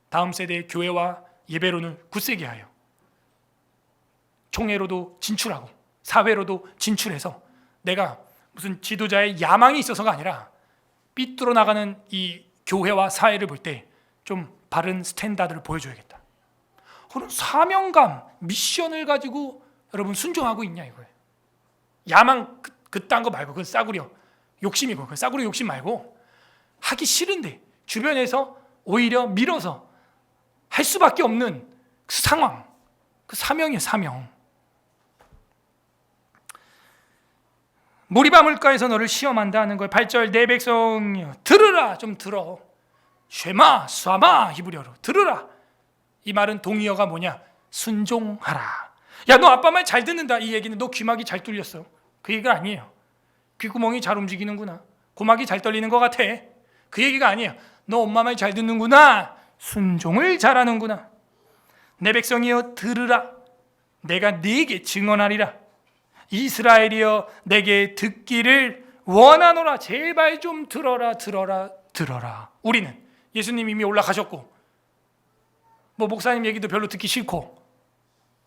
다음 세대의 교회와 예배론을 굳세게 하여 총회로도 진출하고 사회로도 진출해서 내가 무슨 지도자의 야망이 있어서가 아니라 삐뚤어 나가는 이 교회와 사회를 볼 때 좀 바른 스탠다드를 보여줘야겠다. 그런 사명감, 미션을 가지고 여러분 순종하고 있냐 이거예요. 야망 그딴 거 말고 그건 싸구려 욕심이고, 그 싸구려 욕심 말고 하기 싫은데 주변에서 오히려 밀어서 할 수밖에 없는 그 상황, 그 사명이에요. 사명. 무리바 물가에서 너를 시험한다 하는 거예요. 8절 내 백성이여 들으라. 좀 들어. 쉐마 쏴마 히브리어로 들으라. 이 말은 동의어가 뭐냐? 순종하라. 야, 너 아빠 말 잘 듣는다. 이 얘기는 너 귀막이 잘 뚫렸어. 그 얘기가 아니에요. 귓구멍이 잘 움직이는구나. 고막이 잘 떨리는 것 같아. 그 얘기가 아니에요. 너 엄마 말 잘 듣는구나. 순종을 잘하는구나. 내 백성이여 들으라. 내가 네게 증언하리라. 이스라엘이여 내게 듣기를 원하노라. 제발 좀 들어라. 우리는 예수님 이미 올라가셨고 뭐 목사님 얘기도 별로 듣기 싫고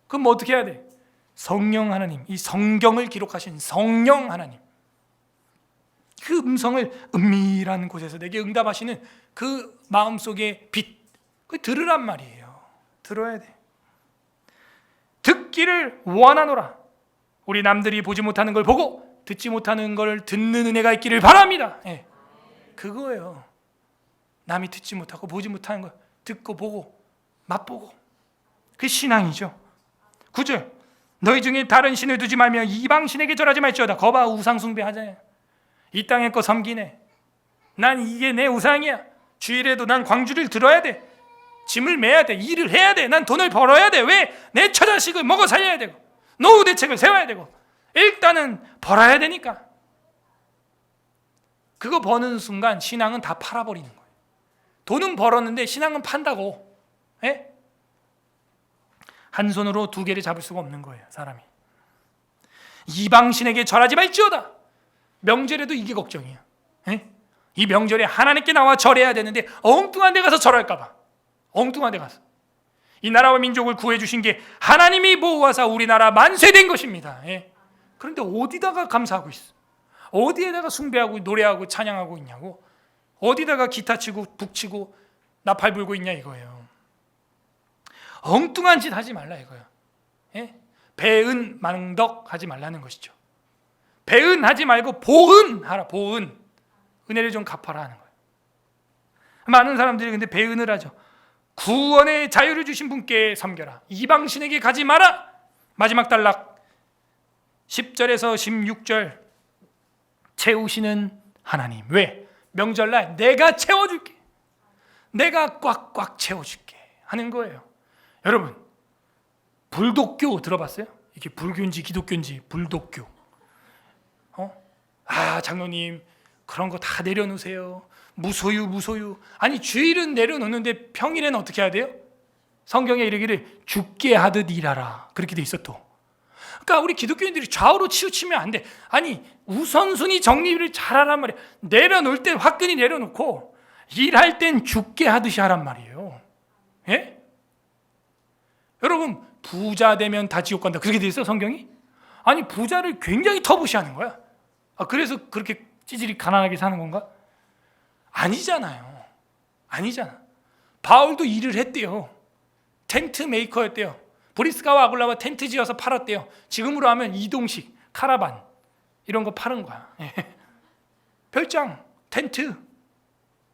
그럼 뭐 어떻게 해야 돼? 성령 하나님, 이 성경을 기록하신 성령 하나님, 그 음성을 은밀한 곳에서 내게 응답하시는 그 마음속의 빛, 그 들으란 말이에요. 들어야 돼. 듣기를 원하노라. 우리 남들이 보지 못하는 걸 보고 듣지 못하는 걸 듣는 은혜가 있기를 바랍니다. 네. 그거예요. 남이 듣지 못하고 보지 못하는 걸 듣고 보고 맛보고, 그 신앙이죠. 9절 너희 중에 다른 신을 두지 말며 이방 신에게 절하지 말지어다. 거봐, 우상 숭배하잖아요. 이 땅의 거 섬기네. 난 이게 내 우상이야. 주일에도 난 광주를 들어야 돼. 짐을 매야 돼. 일을 해야 돼. 난 돈을 벌어야 돼. 왜? 내 처자식을 먹어 살려야 되고 노후 대책을 세워야 되고 일단은 벌어야 되니까. 그거 버는 순간 신앙은 다 팔아버리는 거예요. 돈은 벌었는데 신앙은 판다고. 예? 한 손으로 두 개를 잡을 수가 없는 거예요, 사람이. 이방신에게 절하지 말지어다. 명절에도 이게 걱정이야. 예? 이 명절에 하나님께 나와 절해야 되는데 엉뚱한 데 가서 절할까 봐. 엉뚱한 데 가서. 이 나라와 민족을 구해주신 게 하나님이 보호하사 우리나라 만세된 것입니다. 예? 그런데 어디다가 감사하고 있어? 어디에다가 숭배하고 노래하고 찬양하고 있냐고? 어디다가 기타 치고 북치고 나팔 불고 있냐 이거예요. 엉뚱한 짓 하지 말라 이거야. 예? 배은 망덕 하지 말라는 것이죠. 배은 하지 말고 보은 하라. 보은. 은혜를 좀 갚아라 하는 거예요. 많은 사람들이 근데 배은을 하죠. 구원의 자유를 주신 분께 섬겨라. 이방신에게 가지 마라. 마지막 단락 10절에서 16절 채우시는 하나님. 왜? 명절날 내가 채워줄게. 내가 꽉꽉 채워줄게 하는 거예요. 여러분, 불독교 들어봤어요? 이게 불교인지 기독교인지. 불독교. 장로님 그런 거 다 내려놓으세요. 무소유. 아니 주일은 내려놓는데 평일에는 어떻게 해야 돼요? 성경에 이르기를 죽게 하듯 일하라. 그렇게 돼 있어 또. 그러니까 우리 기독교인들이 좌우로 치우치면 안 돼. 아니 우선순위 정리를 잘하란 말이야. 내려놓을 땐 화끈히 내려놓고 일할 땐 죽게 하듯이 하란 말이에요. 예? 여러분 부자 되면 다 지옥 간다. 그렇게 돼 있어 성경이? 아니 부자를 굉장히 터부시하는 거야. 그래서 그렇게 찌질이 가난하게 사는 건가? 아니잖아요. 아니잖아. 바울도 일을 했대요. 텐트 메이커였대요. 브리스가와 아굴라와 텐트 지어서 팔았대요. 지금으로 하면 이동식 카라반 이런 거 파는 거야. 별장, 텐트,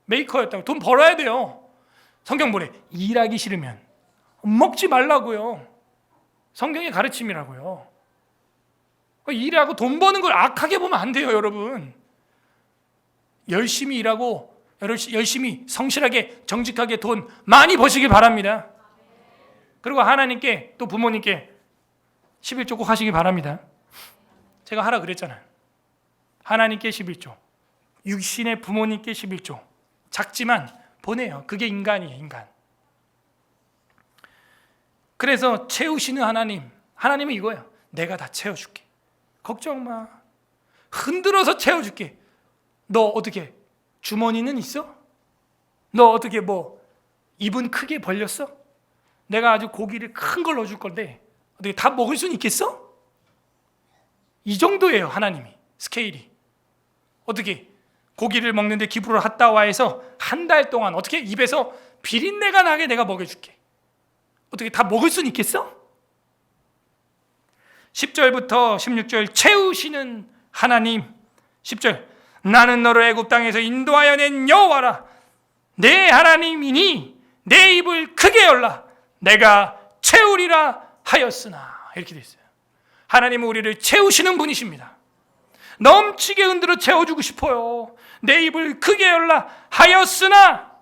메이커였다고. 돈 벌어야 돼요. 성경 뭐래? 일하기 싫으면 먹지 말라고요. 성경의 가르침이라고요. 일하고 돈 버는 걸 악하게 보면 안 돼요, 여러분. 열심히 일하고 열심히 성실하게 정직하게 돈 많이 버시길 바랍니다. 그리고 하나님께 또 부모님께 11조 꼭 하시기 바랍니다. 제가 하라 그랬잖아요. 하나님께 11조, 육신의 부모님께 11조. 작지만 보내요. 그게 인간이에요, 인간. 그래서 채우시는 하나님은 이거예요. 내가 다 채워줄게. 걱정 마. 흔들어서 채워줄게. 너 어떻게 주머니는 있어? 너 어떻게 입은 크게 벌렸어? 내가 아주 고기를 큰 걸 넣어줄 건데 어떻게 다 먹을 수는 있겠어? 이 정도예요, 하나님이 스케일이. 어떻게 고기를 먹는데 기부를 했다 와 해서 한 달 동안 어떻게 입에서 비린내가 나게 내가 먹여줄게. 어떻게 다 먹을 수는 있겠어? 10절부터 16절 채우시는 하나님. 10절 나는 너를 애굽 땅에서 인도하여 낸 여호와라. 내 하나님이니 내 입을 크게 열라. 내가 채우리라 하였으나. 이렇게 돼 있어요. 하나님은 우리를 채우시는 분이십니다. 넘치게 흔들어 채워주고 싶어요. 내 입을 크게 열라 하였으나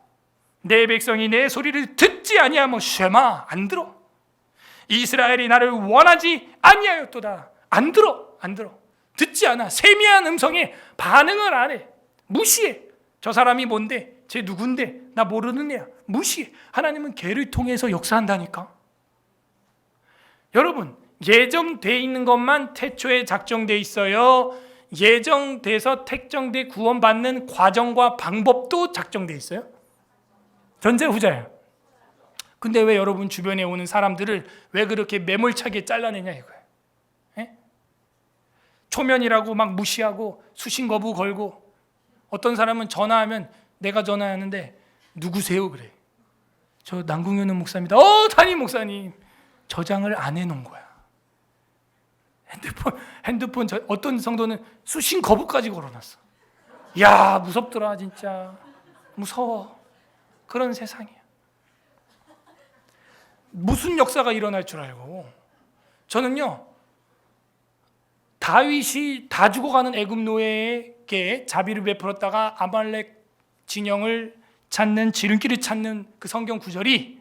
내 백성이 내 소리를 듣지 아니하며 쉐마 안 들어. 이스라엘이 나를 원하지 아니하였도다. 안 들어. 듣지 않아. 세미한 음성에 반응을 안 해. 무시해. 저 사람이 뭔데? 쟤 누군데? 나 모르는 애야. 무시해. 하나님은 걔를 통해서 역사한다니까. 여러분, 예정돼 있는 것만 태초에 작정돼 있어요. 예정돼서 택정돼 구원받는 과정과 방법도 작정돼 있어요. 전제 후자예요. 근데 왜 여러분 주변에 오는 사람들을 왜 그렇게 매몰차게 잘라내냐 이거예요. 초면이라고 막 무시하고 수신 거부 걸고. 어떤 사람은 전화하면 내가 전화하는데 누구세요? 그래. 저 남궁현은 목사입니다. 담임 목사님. 저장을 안 해놓은 거야. 핸드폰 어떤 성도는 수신 거부까지 걸어놨어. 야, 무섭더라 진짜. 무서워. 그런 세상이야. 무슨 역사가 일어날 줄 알고. 저는요, 다윗이 다 죽어가는 애굽 노예에게 자비를 베풀었다가 아말렉 진영을 찾는, 지름길을 찾는 그 성경 구절이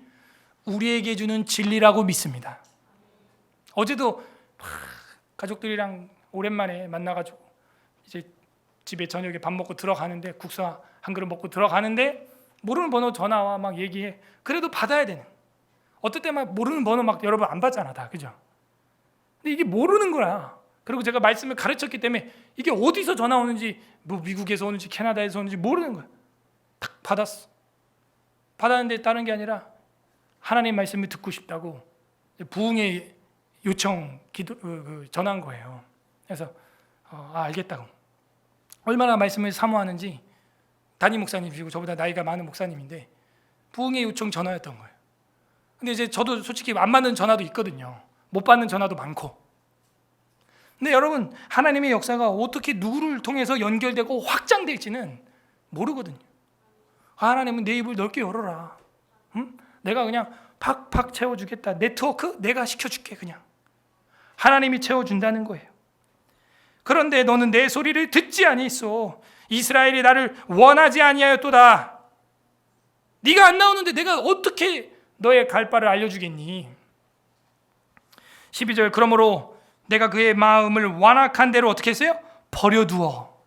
우리에게 주는 진리라고 믿습니다. 어제도 가족들이랑 오랜만에 만나가지고 이제 집에 저녁에 밥 먹고 들어가는데, 국수 한 그릇 먹고 들어가는데 모르는 번호 전화와 막 얘기해. 그래도 받아야 되는. 어떨 때 막 모르는 번호 막 여러분 안 받잖아, 다. 그죠? 근데 이게 모르는 거야. 그리고 제가 말씀을 가르쳤기 때문에 이게 어디서 전화 오는지, 뭐 미국에서 오는지 캐나다에서 오는지 모르는 거야. 딱 받았어. 받았는데 다른 게 아니라 하나님 말씀을 듣고 싶다고 부흥의 요청 전한 거예요. 그래서 알겠다고. 얼마나 말씀을 사모하는지. 담임 목사님이시고 저보다 나이가 많은 목사님인데 부흥의 요청 전화였던 거예요. 근데 이제 저도 솔직히 안 받는 전화도 있거든요. 못 받는 전화도 많고. 근데 여러분, 하나님의 역사가 어떻게 누구를 통해서 연결되고 확장될지는 모르거든요. 하나님은 내 입을 넓게 열어라. 응? 내가 그냥 팍팍 채워주겠다. 네트워크 내가 시켜줄게. 그냥 하나님이 채워준다는 거예요. 그런데 너는 내 소리를 듣지 아니했소. 이스라엘이 나를 원하지 아니하였도다. 네가 안 나오는데 내가 어떻게 너의 갈 바를 알려주겠니? 12절 그러므로 내가 그의 마음을 완악한 대로 어떻게 했어요? 버려두어.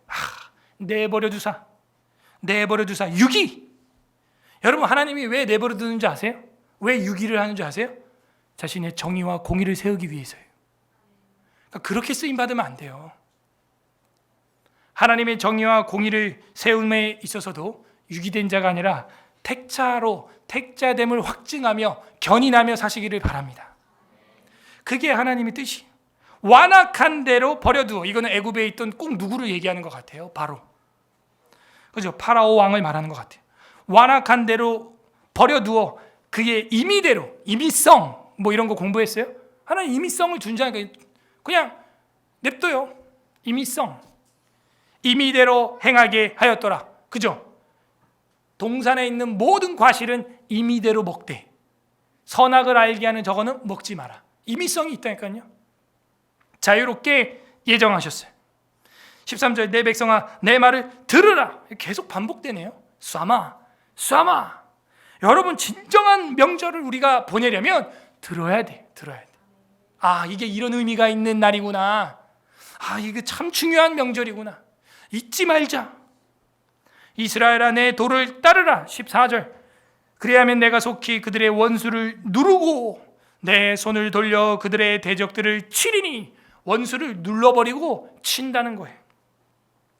내버려두사. 유기. 여러분, 하나님이 왜 내버려두는지 아세요? 왜 유기를 하는지 아세요? 자신의 정의와 공의를 세우기 위해서예요. 그러니까 그렇게 쓰임받으면 안 돼요. 하나님의 정의와 공의를 세움에 있어서도 유기된 자가 아니라 택자로 택자됨을 확증하며 견인하며 사시기를 바랍니다. 그게 하나님의 뜻이에요. 완악한 대로 버려두어. 이거는 애굽에 있던 꼭 누구를 얘기하는 것 같아요? 바로. 그죠? 파라오 왕을 말하는 것 같아요. 완악한 대로 버려두어 그의 임의대로, 임의성 뭐 이런 거 공부했어요? 하나님 임의성을 준다니까. 그냥 냅둬요. 임의성. 임의대로 행하게 하였더라. 그죠? 동산에 있는 모든 과실은 임의대로 먹되 선악을 알게 하는 저거는 먹지 마라. 임의성이 있다니까요. 자유롭게 예정하셨어요. 13절 내 백성아 내 말을 들으라. 계속 반복되네요. 쏴마. 여러분 진정한 명절을 우리가 보내려면 들어야 돼. 아, 이게 이런 의미가 있는 날이구나. 아, 이게 참 중요한 명절이구나. 잊지 말자. 이스라엘아 내 도를 따르라. 14절 그리하면 내가 속히 그들의 원수를 누르고 내 손을 돌려 그들의 대적들을 치리니. 원수를 눌러버리고 친다는 거예요.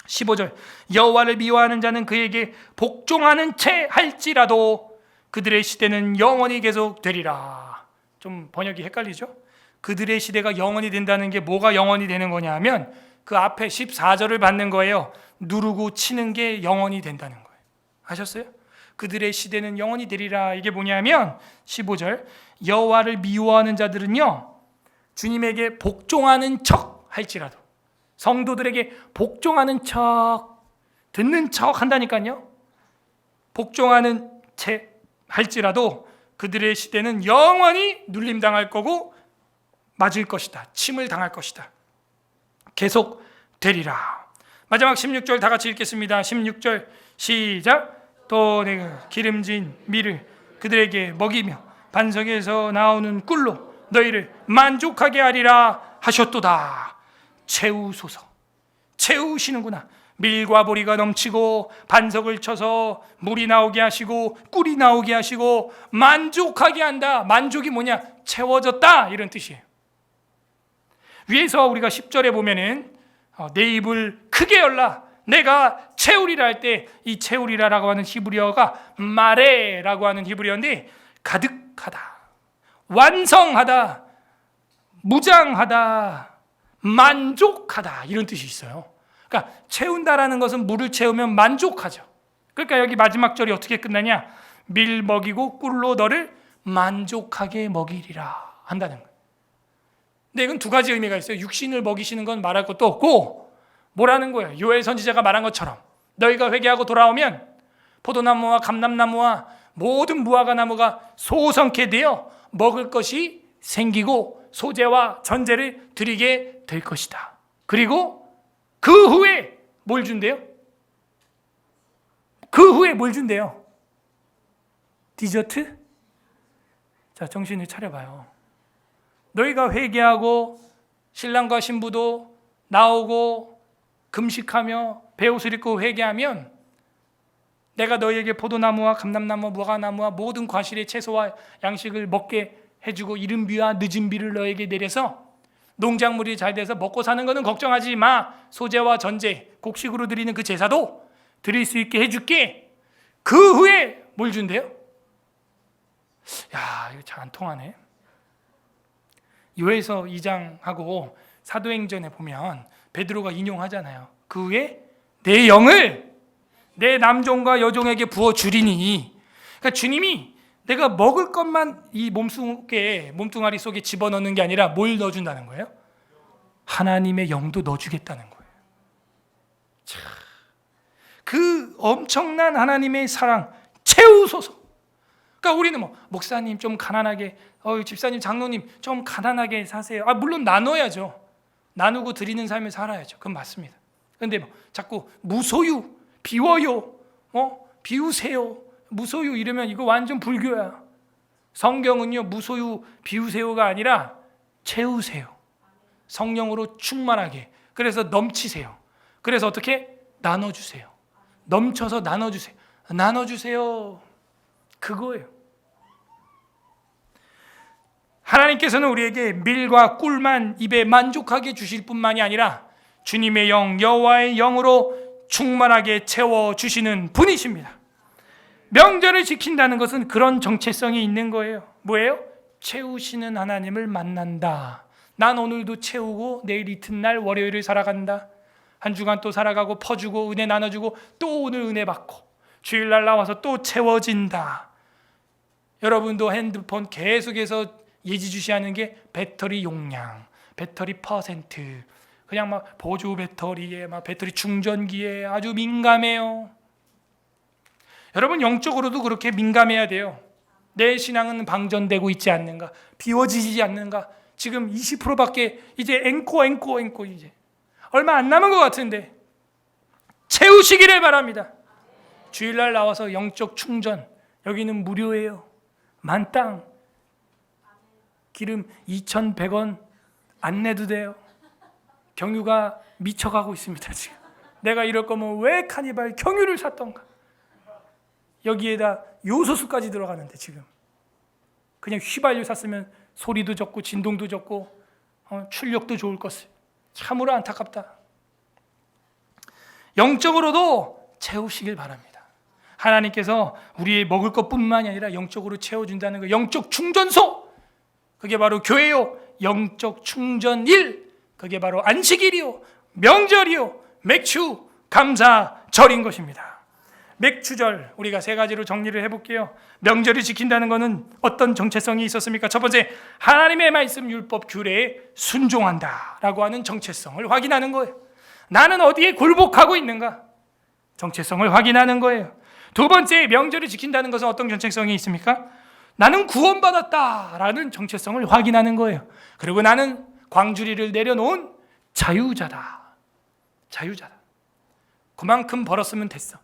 15절 여호와를 미워하는 자는 그에게 복종하는 채 할지라도 그들의 시대는 영원히 계속되리라. 좀 번역이 헷갈리죠? 그들의 시대가 영원히 된다는 게 뭐가 영원히 되는 거냐 하면 그 앞에 14절을 받는 거예요. 누르고 치는 게 영원히 된다는 거예요. 아셨어요? 그들의 시대는 영원히 되리라. 이게 뭐냐면 15절 여호와를 미워하는 자들은요 주님에게 복종하는 척 할지라도 성도들에게 복종하는 척 듣는 척 한다니까요. 복종하는 채 할지라도 그들의 시대는 영원히 눌림당할 거고 맞을 것이다. 침을 당할 것이다. 계속 되리라. 마지막 16절 다 같이 읽겠습니다. 16절 시작. 또 내가 기름진 밀을 그들에게 먹이며 반석에서 나오는 꿀로 너희를 만족하게 하리라 하셨도다. 채우소서. 채우시는구나. 밀과 보리가 넘치고 반석을 쳐서 물이 나오게 하시고 꿀이 나오게 하시고 만족하게 한다. 만족이 뭐냐? 채워졌다 이런 뜻이에요. 위에서 우리가 10절에 보면은 내 입을 크게 열라 내가 채우리라 할 때 이 채우리라라고 하는 히브리어가 마레라고 하는 히브리어인데 가득하다, 완성하다, 무장하다, 만족하다 이런 뜻이 있어요. 그러니까 채운다라는 것은 물을 채우면 만족하죠. 그러니까 여기 마지막 절이 어떻게 끝나냐? 밀 먹이고 꿀로 너를 만족하게 먹이리라 한다는 거예요. 근데 이건 두 가지 의미가 있어요. 육신을 먹이시는 건 말할 것도 없고 뭐라는 거예요? 요엘 선지자가 말한 것처럼 너희가 회개하고 돌아오면 포도나무와 감람나무와 모든 무화과 나무가 소성케 되어 먹을 것이 생기고 소제와 전제를 드리게 될 것이다. 그리고 그 후에 뭘 준대요? 그 후에 뭘 준대요? 디저트? 자, 정신을 차려봐요. 너희가 회개하고 신랑과 신부도 나오고 금식하며 베옷을 입고 회개하면 내가 너희에게 포도나무와 감람나무와 무화과나무와 모든 과실의 채소와 양식을 먹게 해주고 이른 비와 늦은 비를 너에게 내려서 농작물이 잘 돼서 먹고 사는 것은 걱정하지 마. 소제와 전제, 곡식으로 드리는 그 제사도 드릴 수 있게 해줄게. 그 후에 뭘 준대요? 야, 이거 잘 안 통하네. 요에서 2장하고 사도행전에 보면 베드로가 인용하잖아요. 그 후에 내 영을 내 남종과 여종에게 부어주리니. 그러니까 주님이 내가 먹을 것만 이 몸뚱아리 속에 집어넣는 게 아니라 뭘 넣어준다는 거예요? 하나님의 영도 넣어주겠다는 거예요. 참, 그 엄청난 하나님의 사랑 채우소서. 그러니까 우리는 뭐 목사님 좀 가난하게, 집사님 장로님 좀 가난하게 사세요. 물론 나눠야죠. 나누고 드리는 삶을 살아야죠. 그건 맞습니다. 그런데 뭐 자꾸 무소유, 비워요, 비우세요, 무소유 이러면 이거 완전 불교야. 성경은요 무소유, 비우세요가 아니라 채우세요. 성령으로 충만하게. 그래서 넘치세요. 그래서 어떻게? 나눠주세요. 넘쳐서 나눠주세요. 나눠주세요. 그거예요. 하나님께서는 우리에게 밀과 꿀만 입에 만족하게 주실 뿐만이 아니라 주님의 영, 여호와의 영으로 충만하게 채워주시는 분이십니다. 명절을 지킨다는 것은 그런 정체성이 있는 거예요. 뭐예요? 채우시는 하나님을 만난다. 난 오늘도 채우고 내일 이튿날 월요일을 살아간다. 한 주간 또 살아가고 퍼주고 은혜 나눠주고 또 오늘 은혜 받고 주일날 나와서 또 채워진다. 여러분도 핸드폰 계속해서 예지주시하는 게 배터리 용량, 배터리 퍼센트, 그냥 막 보조 배터리에 막 배터리 충전기에 아주 민감해요. 여러분 영적으로도 그렇게 민감해야 돼요. 내 신앙은 방전되고 있지 않는가? 비워지지 않는가? 지금 20%밖에 이제 앵꼬 이제 얼마 안 남은 것 같은데 채우시기를 바랍니다. 주일날 나와서 영적 충전, 여기는 무료예요. 만땅 기름 2,100원 안 내도 돼요. 경유가 미쳐가고 있습니다. 지금 내가 이럴 거면 왜 카니발 경유를 샀던가. 여기에다 요소수까지 들어가는데 지금 그냥 휘발유 샀으면 소리도 적고 진동도 적고 출력도 좋을 것을. 참으로 안타깝다. 영적으로도 채우시길 바랍니다. 하나님께서 우리의 먹을 것뿐만이 아니라 영적으로 채워준다는 거, 영적 충전소, 그게 바로 교회요. 영적 충전일, 그게 바로 안식일이요, 명절이요, 맥주 감사절인 것입니다. 맥주절 우리가 세 가지로 정리를 해볼게요. 명절을 지킨다는 것은 어떤 정체성이 있었습니까? 첫 번째, 하나님의 말씀 율법 규례에 순종한다라고 하는 정체성을 확인하는 거예요. 나는 어디에 굴복하고 있는가? 정체성을 확인하는 거예요. 두 번째, 명절을 지킨다는 것은 어떤 정체성이 있습니까? 나는 구원받았다라는 정체성을 확인하는 거예요. 그리고 나는 광주리를 내려놓은 자유자다. 자유자다. 그만큼 벌었으면 됐어.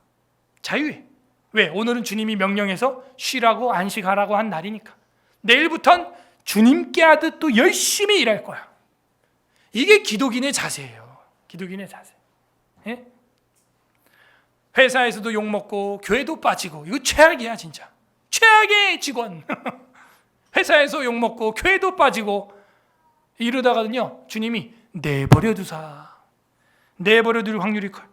자유해. 왜? 오늘은 주님이 명령해서 쉬라고 안식하라고 한 날이니까. 내일부터는 주님께 하듯 또 열심히 일할 거야. 이게 기독인의 자세예요. 기독인의 자세. 예? 회사에서도 욕먹고 교회도 빠지고 이거 최악이야 진짜. 최악의 직원. 회사에서 욕먹고 교회도 빠지고 이러다가는요 주님이 내버려두사. 내버려둘 확률이 커요.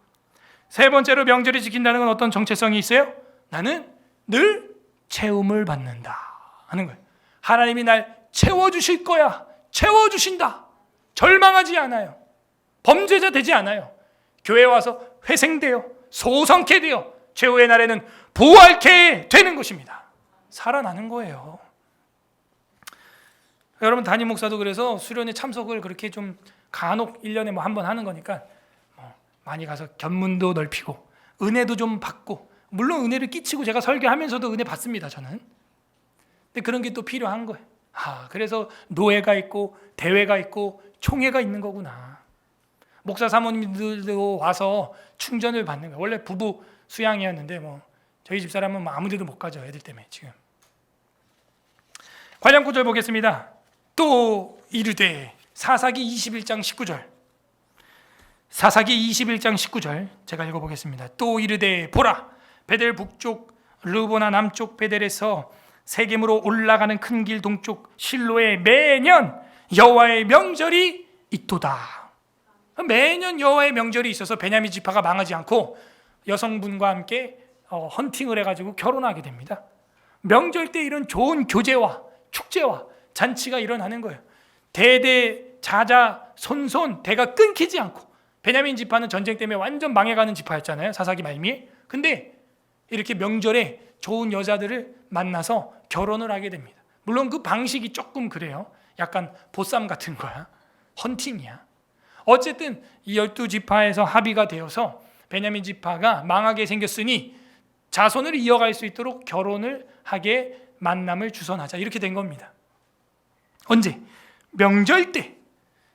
세 번째로 명절을 지킨다는 건 어떤 정체성이 있어요? 나는 늘 채움을 받는다 하는 거예요. 하나님이 날 채워주실 거야. 채워주신다. 절망하지 않아요. 범죄자 되지 않아요. 교회에 와서 회생되어 소성케 되어 최후의 날에는 부활케 되는 것입니다. 살아나는 거예요. 여러분 담임 목사도 그래서 수련회 참석을 그렇게 좀 간혹 1년에 뭐 한 번 하는 거니까 많이 가서 견문도 넓히고 은혜도 좀 받고, 물론 은혜를 끼치고 제가 설교하면서도 은혜 받습니다 저는. 근데 그런 게 또 필요한 거예요. 그래서 노회가 있고 대회가 있고 총회가 있는 거구나. 목사 사모님들도 와서 충전을 받는 거예요. 원래 부부 수양이었는데 뭐 저희 집사람은 아무 데도 못 가죠. 애들 때문에 지금. 관련 구절 보겠습니다. 또 이르되, 사사기 21장 19절. 사사기 21장 19절 제가 읽어보겠습니다. 또 이르되 보라, 베델 북쪽 르보나 남쪽 베델에서 세겜으로 올라가는 큰 길 동쪽 실로에 매년 여호와의 명절이 있도다. 매년 여호와의 명절이 있어서 베냐민 지파가 망하지 않고 여성분과 함께 헌팅을 해가지고 결혼하게 됩니다. 명절 때 이런 좋은 교제와 축제와 잔치가 일어나는 거예요. 대대 자자 손손 대가 끊기지 않고. 베냐민 지파는 전쟁 때문에 완전 망해가는 지파였잖아요. 사사기 말미에. 근데 이렇게 명절에 좋은 여자들을 만나서 결혼을 하게 됩니다. 물론 그 방식이 조금 그래요. 약간 보쌈 같은 거야. 헌팅이야. 어쨌든 이 12지파에서 합의가 되어서 베냐민 지파가 망하게 생겼으니 자손을 이어갈 수 있도록 결혼을 하게 만남을 주선하자. 이렇게 된 겁니다. 언제? 명절 때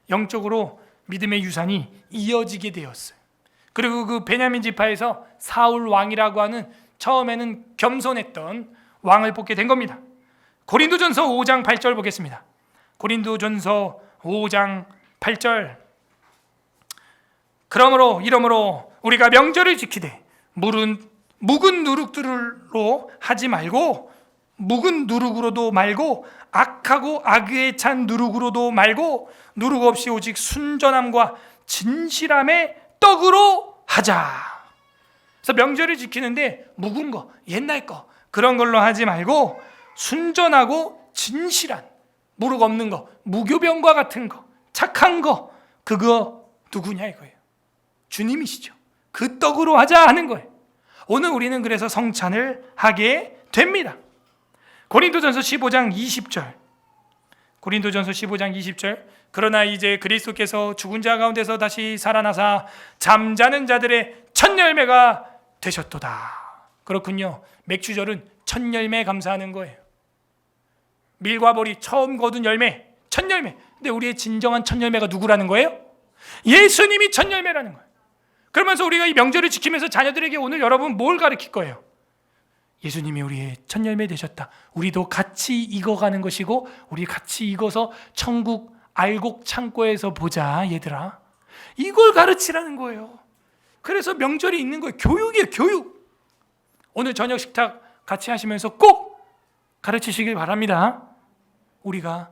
영적으로 믿음의 유산이 이어지게 되었어요. 그리고 그 베냐민 지파에서 사울 왕이라고 하는 처음에는 겸손했던 왕을 뽑게 된 겁니다. 고린도전서 5장 8절 보겠습니다. 고린도전서 5장 8절. 이러므로 우리가 명절을 지키되 묵은 누룩들로 하지 말고, 묵은 누룩으로도 말고, 악하고 악에 찬 누룩으로도 말고, 누룩 없이 오직 순전함과 진실함의 떡으로 하자. 그래서 명절을 지키는데 묵은 거, 옛날 거 그런 걸로 하지 말고 순전하고 진실한, 누룩 없는 거, 무교병과 같은 거, 착한 거, 그거 누구냐 이거예요. 주님이시죠. 그 떡으로 하자 하는 거예요. 오늘 우리는 그래서 성찬을 하게 됩니다. 고린도전서 15장 20절. 고린도전서 15장 20절 그러나 이제 그리스도께서 죽은 자 가운데서 다시 살아나사 잠자는 자들의 첫 열매가 되셨도다. 그렇군요. 맥주절은 첫 열매 감사하는 거예요. 밀과 보리 처음 거둔 열매, 첫 열매. 근데 우리의 진정한 첫 열매가 누구라는 거예요? 예수님이 첫 열매라는 거예요. 그러면서 우리가 이 명절을 지키면서 자녀들에게 오늘 여러분 뭘 가르칠 거예요? 예수님이 우리의 첫 열매 되셨다. 우리도 같이 익어가는 것이고 우리 같이 익어서 천국 알곡 창고에서 보자 얘들아. 이걸 가르치라는 거예요. 그래서 명절이 있는 거예요. 교육이에요. 교육. 오늘 저녁 식탁 같이 하시면서 꼭 가르치시길 바랍니다. 우리가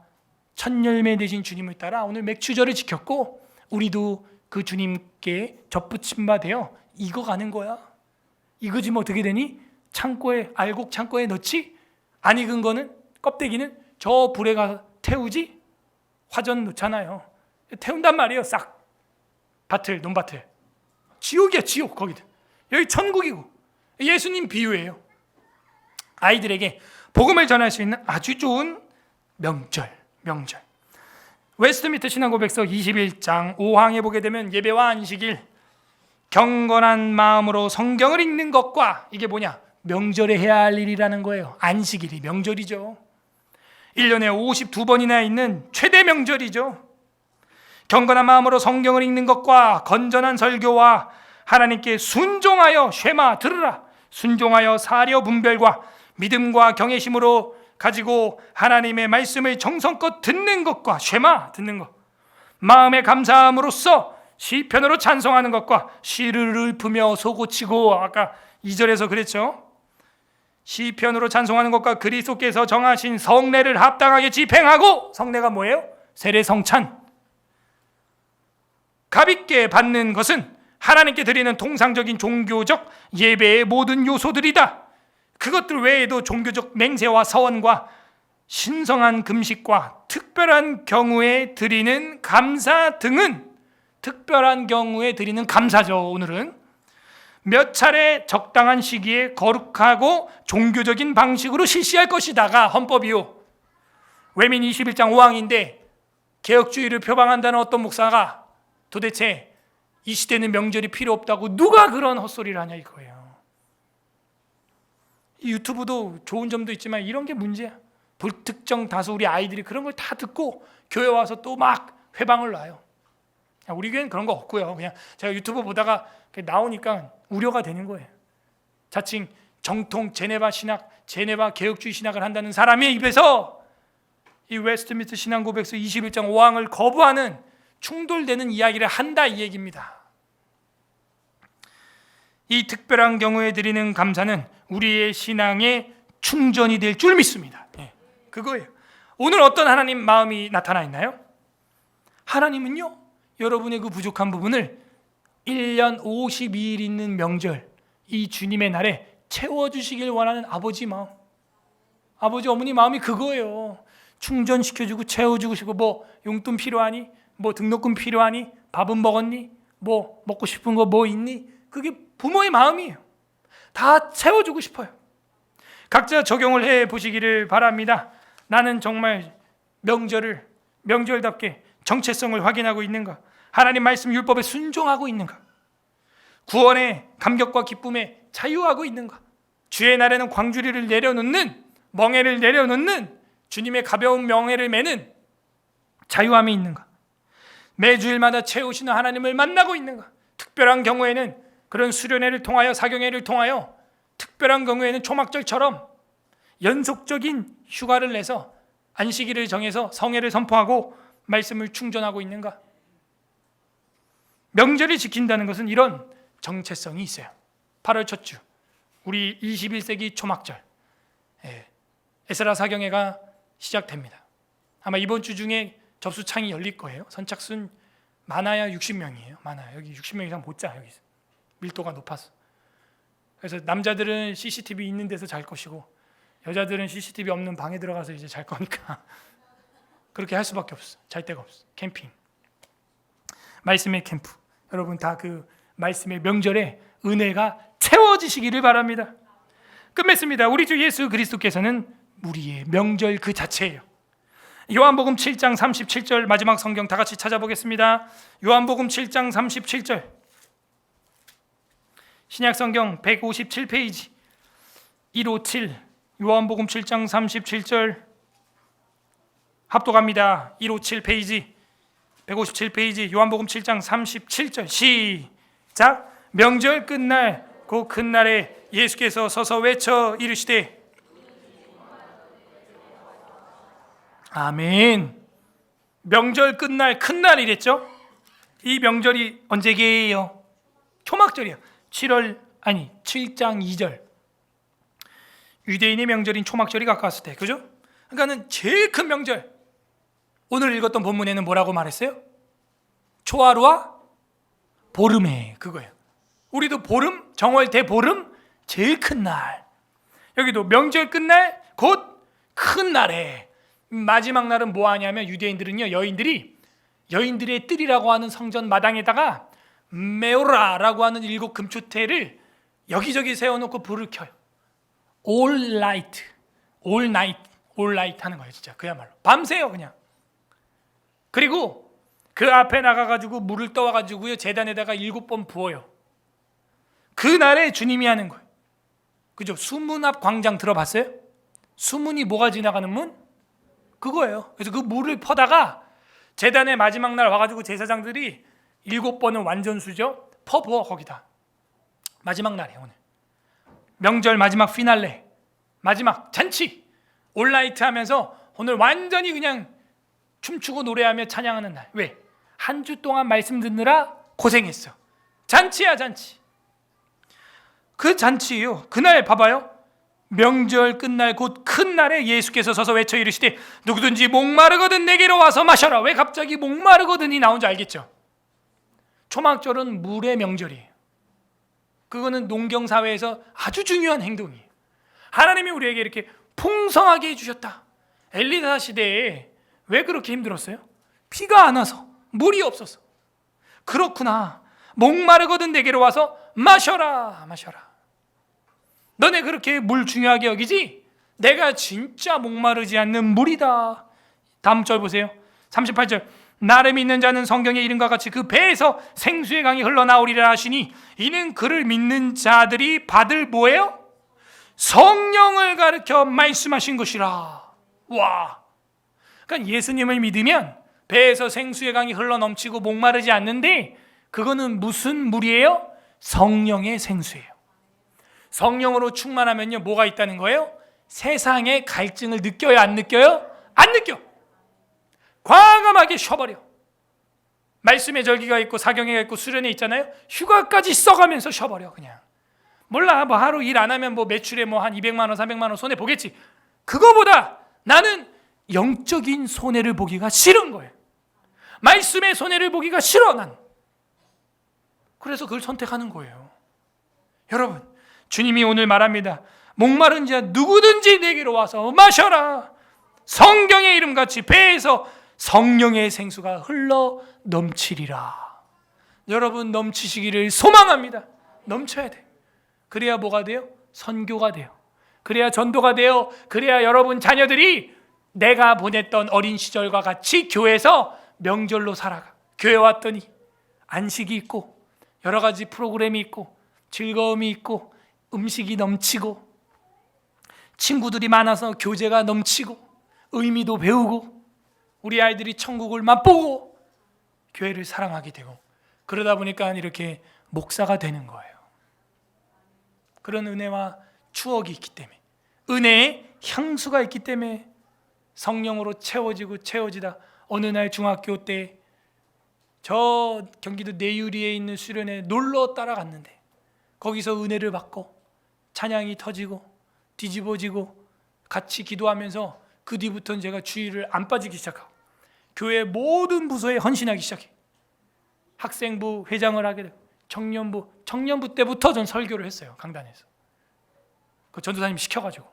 첫 열매 되신 주님을 따라 오늘 맥주절을 지켰고 우리도 그 주님께 접붙임 바 되어 익어가는 거야. 익어지면 어떻게 되니? 창고에, 알곡 창고에 넣지? 안 익은 거는, 껍데기는 저 불에 가서 태우지? 화전 놓잖아요. 태운단 말이에요. 싹 밭을, 논밭을. 지옥이야 지옥. 거기도 여기 천국이고. 예수님 비유예요. 아이들에게 복음을 전할 수 있는 아주 좋은 명절. 웨스트민스터 신앙고백서 21장 5항에 보게 되면 예배와 안식일, 경건한 마음으로 성경을 읽는 것과, 이게 뭐냐? 명절에 해야 할 일이라는 거예요. 안식일이 명절이죠. 1년에 52번이나 있는 최대 명절이죠. 경건한 마음으로 성경을 읽는 것과 건전한 설교와 하나님께 순종하여 쉐마 들으라, 순종하여 사려 분별과 믿음과 경외심으로 가지고 하나님의 말씀을 정성껏 듣는 것과, 쉐마 듣는 것, 마음의 감사함으로써 시편으로 찬송하는 것과, 시를 읊으며 소고치고, 아까 2절에서 그랬죠. 시편으로 찬송하는 것과 그리스도께서 정하신 성례를 합당하게 집행하고, 성례가 뭐예요? 세례 성찬. 가볍게 받는 것은 하나님께 드리는 통상적인 종교적 예배의 모든 요소들이다. 그것들 외에도 종교적 맹세와 서원과 신성한 금식과 특별한 경우에 드리는 감사 등은, 특별한 경우에 드리는 감사죠. 오늘은 몇 차례 적당한 시기에 거룩하고 종교적인 방식으로 실시할 것이다가 헌법이요. 외민 21장 5항인데 개혁주의를 표방한다는 어떤 목사가 도대체 이 시대는 명절이 필요 없다고 누가 그런 헛소리를 하냐 이거예요. 유튜브도 좋은 점도 있지만 이런 게 문제야. 불특정 다수 우리 아이들이 그런 걸 다 듣고 교회 와서 또 막 회방을 놔요. 우리 교회는 그런 거 없고요. 그냥 제가 유튜브 보다가 나오니까 우려가 되는 거예요. 자칭 정통 제네바 신학, 제네바 개혁주의 신학을 한다는 사람의 입에서 이 웨스트민스터 신앙고백서 21장 5항을 거부하는 충돌되는 이야기를 한다 이 얘기입니다. 이 특별한 경우에 드리는 감사는 우리의 신앙의 충전이 될 줄 믿습니다. 그거예요. 오늘 어떤 하나님 마음이 나타나 있나요? 하나님은요, 여러분의 그 부족한 부분을 1년 52일 있는 명절, 이 주님의 날에 채워주시길 원하는 아버지 마음, 아버지 어머니 마음이 그거예요. 충전시켜주고 채워주고 싶고, 뭐 용돈 필요하니? 뭐 등록금 필요하니? 밥은 먹었니? 뭐 먹고 싶은 거 뭐 있니? 그게 부모의 마음이에요. 다 채워주고 싶어요. 각자 적용을 해 보시기를 바랍니다. 나는 정말 명절답게 정체성을 확인하고 있는가? 하나님 말씀 율법에 순종하고 있는가? 구원의 감격과 기쁨에 자유하고 있는가? 주의 날에는 광주리를 내려놓는, 멍에를 내려놓는, 주님의 가벼운 명예를 매는 자유함이 있는가? 매주일마다 채우시는 하나님을 만나고 있는가? 특별한 경우에는 그런 수련회를 통하여, 사경회를 통하여, 특별한 경우에는 초막절처럼 연속적인 휴가를 내서 안식일을 정해서 성회를 선포하고 말씀을 충전하고 있는가? 명절을 지킨다는 것은 이런 정체성이 있어요. 8월 첫 주, 우리 21세기 초막절, 에스라 사경회가 시작됩니다. 아마 이번 주 중에 접수창이 열릴 거예요. 선착순 많아야 60명이에요. 많아요. 여기 60명 이상 못 자. 여기 밀도가 높아서. 그래서 남자들은 CCTV 있는 데서 잘 것이고 여자들은 CCTV 없는 방에 들어가서 이제 잘 거니까 그렇게 할 수밖에 없어. 잘 데가 없어. 캠핑, 말씀의 캠프. 여러분 다 그 말씀의 명절에 은혜가 채워지시기를 바랍니다. 끝맺습니다. 우리 주 예수 그리스도께서는 우리의 명절 그 자체예요. 요한복음 7장 37절 마지막 성경 다 같이 찾아보겠습니다. 요한복음 7장 37절 신약성경 157페이지 157 요한복음 7장 37절 합독합니다. 157페이지 157페이지 요한복음 7장 37절 시작. 명절 끝날 그 큰 날에 예수께서 서서 외쳐 이르시되 아멘. 명절 끝날 큰 날이랬죠. 이 명절이 언제게요? 초막절이요. 7장 2절 유대인의 명절인 초막절이 가까웠을 때, 그죠? 그러니까는 제일 큰 명절. 오늘 읽었던 본문에는 뭐라고 말했어요? 초하루와 보름에, 그거예요. 우리도 보름, 정월 대보름, 제일 큰 날. 여기도 명절 끝날 곧 큰 날에 마지막 날은 뭐 하냐면 유대인들은요, 여인들의 뜰이라고 하는 성전 마당에다가 메오라라고 하는 7 금추태를 여기저기 세워놓고 불을 켜요. All night 하는 거예요. 진짜 그야말로 밤새요 그냥. 그리고 그 앞에 나가가지고 물을 떠와가지고요 제단에다가 7번 부어요. 그날에 주님이 하는 거예요. 그죠? 수문 앞 광장 들어봤어요? 수문이 뭐가 지나가는 문? 그거예요. 그래서 그 물을 퍼다가 제단의 마지막 날 와가지고 제사장들이 7번은 완전수죠. 퍼부어 거기다. 마지막 날이에요 오늘. 명절 마지막 피날레, 마지막 잔치, 올라이트 하면서 오늘 완전히 그냥 춤추고 노래하며 찬양하는 날. 왜? 한 주 동안 말씀 듣느라 고생했어. 잔치야 잔치. 그 잔치요. 그날 봐봐요. 명절 끝날 곧 큰 날에 예수께서 서서 외쳐 이르시되 누구든지 목마르거든 내게로 와서 마셔라. 왜 갑자기 목마르거든이 나온 줄 알겠죠? 초막절은 물의 명절이에요. 그거는 농경사회에서 아주 중요한 행동이에요. 하나님이 우리에게 이렇게 풍성하게 해주셨다. 엘리사 시대에 왜 그렇게 힘들었어요? 비가 안 와서, 물이 없어서. 그렇구나. 목마르거든 내게로 와서 마셔라. 너네 그렇게 물 중요하게 여기지? 내가 진짜 목마르지 않는 물이다. 다음 절 보세요. 38절 나를 믿는 자는 성경의 이름과 같이 그 배에서 생수의 강이 흘러나오리라 하시니 이는 그를 믿는 자들이 받을 뭐예요? 성령을 가르쳐 말씀하신 것이라. 와. 그러니까 예수님을 믿으면 배에서 생수의 강이 흘러넘치고 목마르지 않는데 그거는 무슨 물이에요? 성령의 생수예요. 성령으로 충만하면요 뭐가 있다는 거예요? 세상의 갈증을 느껴요? 안 느껴요? 안 느껴. 과감하게 쉬어버려. 말씀의 절기가 있고 사경회가 있고 수련회 있잖아요. 휴가까지 써가면서 쉬어버려 그냥. 몰라 뭐 하루 일 안 하면 뭐 매출에 뭐 한 200만 원 300만 원 손해 보겠지. 그거보다 나는 영적인 손해를 보기가 싫은 거예요. 말씀의 손해를 보기가 싫어 난. 그래서 그걸 선택하는 거예요. 여러분 주님이 오늘 말합니다. 목마른 자 누구든지 내게로 와서 마셔라. 성경의 이름같이 배에서 성령의 생수가 흘러 넘치리라. 여러분 넘치시기를 소망합니다. 넘쳐야 돼. 그래야 뭐가 돼요? 선교가 돼요. 그래야 전도가 돼요. 그래야 여러분 자녀들이 내가 보냈던 어린 시절과 같이 교회에서 명절로 살아가. 교회 왔더니 안식이 있고 여러 가지 프로그램이 있고 즐거움이 있고 음식이 넘치고 친구들이 많아서 교제가 넘치고 의미도 배우고 우리 아이들이 천국을 맛보고 교회를 사랑하게 되고 그러다 보니까 이렇게 목사가 되는 거예요. 그런 은혜와 추억이 있기 때문에 은혜의 향수가 있기 때문에 성령으로 채워지다 어느 날 중학교 때 저 경기도 내유리에 있는 수련회 놀러 따라갔는데 거기서 은혜를 받고 찬양이 터지고 뒤집어지고 같이 기도하면서 그 뒤부터는 제가 주일을 안 빠지기 시작하고 교회 모든 부서에 헌신하기 시작해. 학생부 회장을 하게 되고 청년부 때부터 전 설교를 했어요. 강단에서. 그 전도사님 시켜가지고.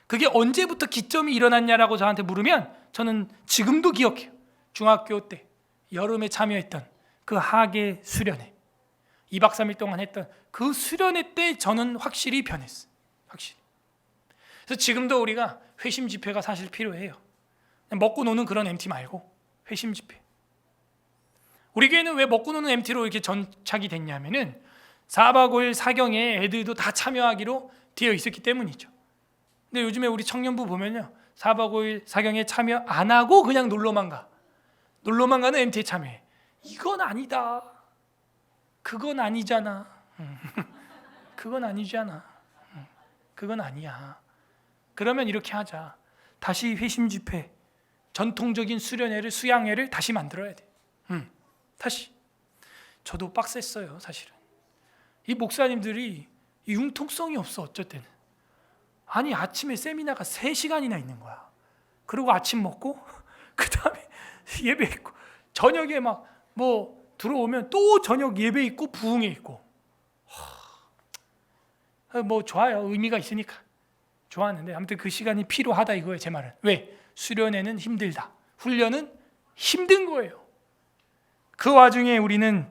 그게 언제부터 기점이 일어났냐라고 저한테 물으면 저는 지금도 기억해요. 중학교 때 여름에 참여했던 그 하계 수련회 2박 3일 동안 했던 그 수련회 때 저는 확실히 변했어요. 확실히. 그래서 지금도 우리가 회심 집회가 사실 필요해요. 먹고 노는 그런 MT 말고 회심 집회. 우리 교회는 왜 먹고 노는 MT로 이렇게 전착이 됐냐면은 4박 5일 사경에 애들도 다 참여하기로 되어 있었기 때문이죠. 근데 요즘에 우리 청년부 보면요, 4박 5일 사경에 참여 안 하고 그냥 놀러만 가는 MT에 참여해. 이건 아니다. 그건 아니잖아. 그건 아니잖아. 그건 아니야. 그러면 이렇게 하자. 다시 회심 집회, 전통적인 수련회를, 수양회를 다시 만들어야 돼. 다시. 저도 빡셌어요, 사실은. 이 목사님들이 융통성이 없어, 어쩔 때는. 아니, 아침에 세미나가 3시간이나 있는 거야. 그리고 아침 먹고 그 다음에 예배 있고, 저녁에 막 뭐 들어오면 또 저녁 예배 있고 부흥회 있고. 뭐 좋아요, 의미가 있으니까 좋아하는데, 아무튼 그 시간이 필요하다 이거예요, 제 말은. 왜? 수련회는 힘들다, 훈련은 힘든 거예요. 그 와중에 우리는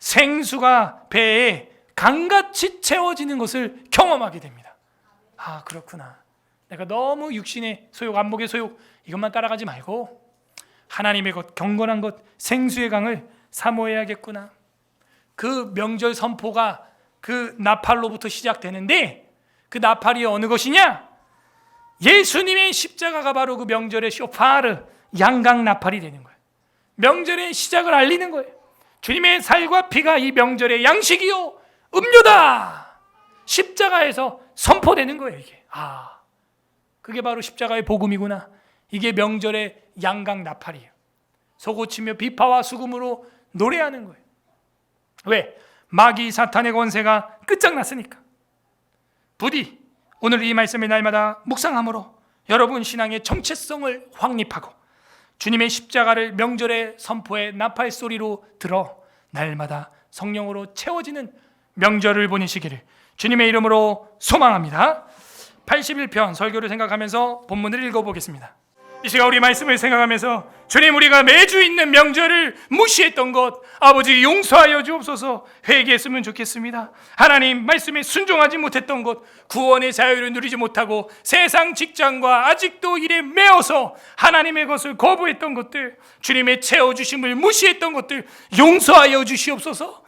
생수가 배에 강같이 채워지는 것을 경험하게 됩니다. 아, 그렇구나. 내가 너무 육신의 소욕, 안목의 소욕 이것만 따라가지 말고 하나님의 것, 경건한 것, 생수의 강을 사모해야겠구나. 그 명절 선포가 그 나팔로부터 시작되는데, 그 나팔이 어느 것이냐? 예수님의 십자가가 바로 그 명절의 쇼파르, 양강 나팔이 되는 거예요. 명절의 시작을 알리는 거예요. 주님의 살과 피가 이 명절의 양식이요 음료다. 십자가에서 선포되는 거예요, 이게. 아, 그게 바로 십자가의 복음이구나. 이게 명절의 양강 나팔이에요. 소고치며 비파와 수금으로 노래하는 거예요. 왜? 마귀 사탄의 권세가 끝장났으니까. 부디 오늘 이 말씀을 날마다 묵상함으로 여러분 신앙의 정체성을 확립하고 주님의 십자가를 명절의 선포의 나팔 소리로 들어 날마다 성령으로 채워지는 명절을 보내시기를 주님의 이름으로 소망합니다. 81편 설교를 생각하면서 본문을 읽어보겠습니다. 이 시간 우리 말씀을 생각하면서 주님, 우리가 매주 있는 명절을 무시했던 것 아버지 용서하여 주옵소서. 회개했으면 좋겠습니다. 하나님 말씀에 순종하지 못했던 것, 구원의 자유를 누리지 못하고 세상 직장과 아직도 일에 매어서 하나님의 것을 거부했던 것들, 주님의 채워주심을 무시했던 것들 용서하여 주시옵소서.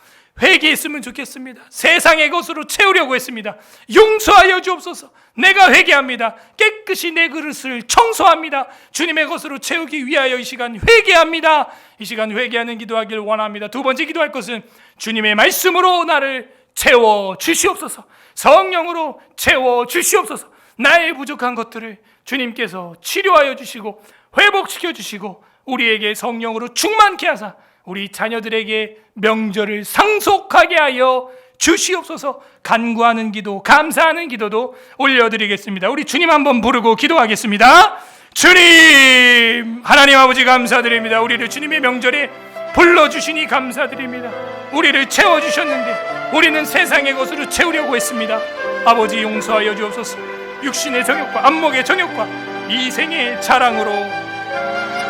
회개했으면 좋겠습니다. 세상의 것으로 채우려고 했습니다. 용서하여 주옵소서. 내가 회개합니다. 깨끗이 내 그릇을 청소합니다. 주님의 것으로 채우기 위하여 이 시간 회개합니다. 이 시간 회개하는 기도하기를 원합니다. 두 번째 기도할 것은 주님의 말씀으로 나를 채워 주시옵소서. 성령으로 채워 주시옵소서. 나의 부족한 것들을 주님께서 치료하여 주시고 회복시켜 주시고 우리에게 성령으로 충만케 하사 우리 자녀들에게 명절을 상속하게 하여 주시옵소서. 간구하는 기도, 감사하는 기도도 올려드리겠습니다. 우리 주님 한번 부르고 기도하겠습니다. 주님, 하나님 아버지 감사드립니다. 우리를 주님의 명절에 불러주시니 감사드립니다. 우리를 채워주셨는데 우리는 세상의 것으로 채우려고 했습니다. 아버지 용서하여 주옵소서. 육신의 정욕과 안목의 정욕과 이생의 자랑으로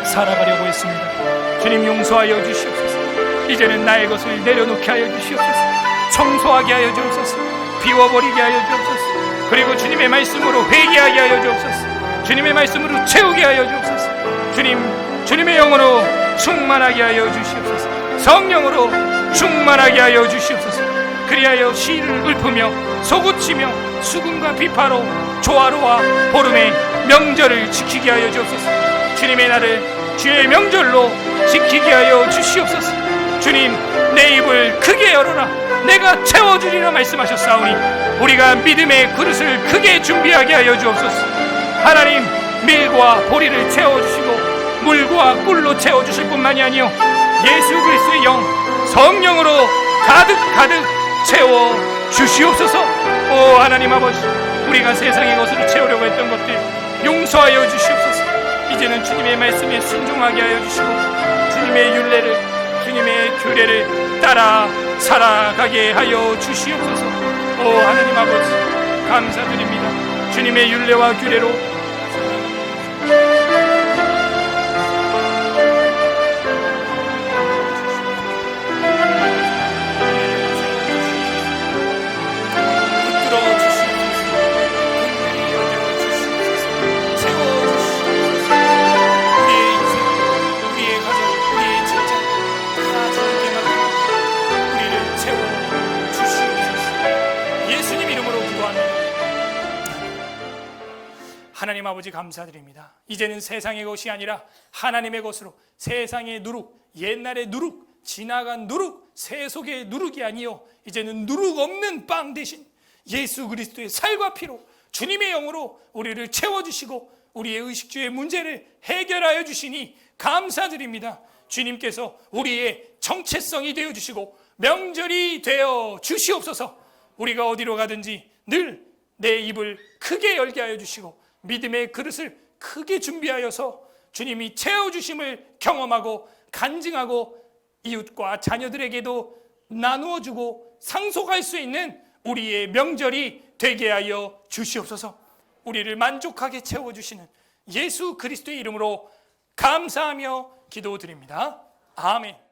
살아가려고 했습니다. 주님 용서하여 주시옵소서. 이제는 나의 것을 내려놓게 하여 주시옵소서. 청소하게 하여 주옵소서. 비워버리게 하여 주옵소서. 그리고 주님의 말씀으로 회개하게 하여 주옵소서. 주님의 말씀으로 채우게 하여 주옵소서. 주님의 영으로 충만하게 하여 주시옵소서. 성령으로 충만하게 하여 주시옵소서. 그리하여 시를 읊으며 소고치며 수금과 비파로 조화로와 보름의 명절을 지키게 하여 주옵소서. 주님의 날을 주의 명절로 지키게 하여 주시옵소서. 주님, 내 입을 크게 열어라. 내가 채워주리라 말씀하셨사오니 우리가 믿음의 그릇을 크게 준비하게 하여 주옵소서. 하나님, 밀과 보리를 채워주시고 물과 꿀로 채워주실 뿐만이 아니요 예수 그리스도의 영, 성령으로 가득 채워주시옵소서. 오 하나님 아버지, 우리가 세상의 것으로 채우려고 했던 것들 용서하여 주시옵소서. 이제는 주님의 말씀에 순종하게 하여 주시고 주님의 율례를, 주님의 규례를 따라 살아가게 하여 주시옵소서. 오 하나님 아버지 감사드립니다. 주님의 율례와 규례로 하나님 아버지 감사드립니다. 이제는 세상의 것이 아니라 하나님의 것으로 세상의 누룩, 옛날의 누룩, 지나간 누룩, 세속의 누룩이 아니요 이제는 누룩 없는 빵 대신 예수 그리스도의 살과 피로 주님의 영으로 우리를 채워주시고 우리의 의식주의 문제를 해결하여 주시니 감사드립니다. 주님께서 우리의 정체성이 되어주시고 명절이 되어 주시옵소서. 우리가 어디로 가든지 늘 내 입을 크게 열게 하여 주시고 믿음의 그릇을 크게 준비하여서 주님이 채워주심을 경험하고 간증하고 이웃과 자녀들에게도 나누어주고 상속할 수 있는 우리의 명절이 되게 하여 주시옵소서. 우리를 만족하게 채워주시는 예수 그리스도의 이름으로 감사하며 기도드립니다. 아멘.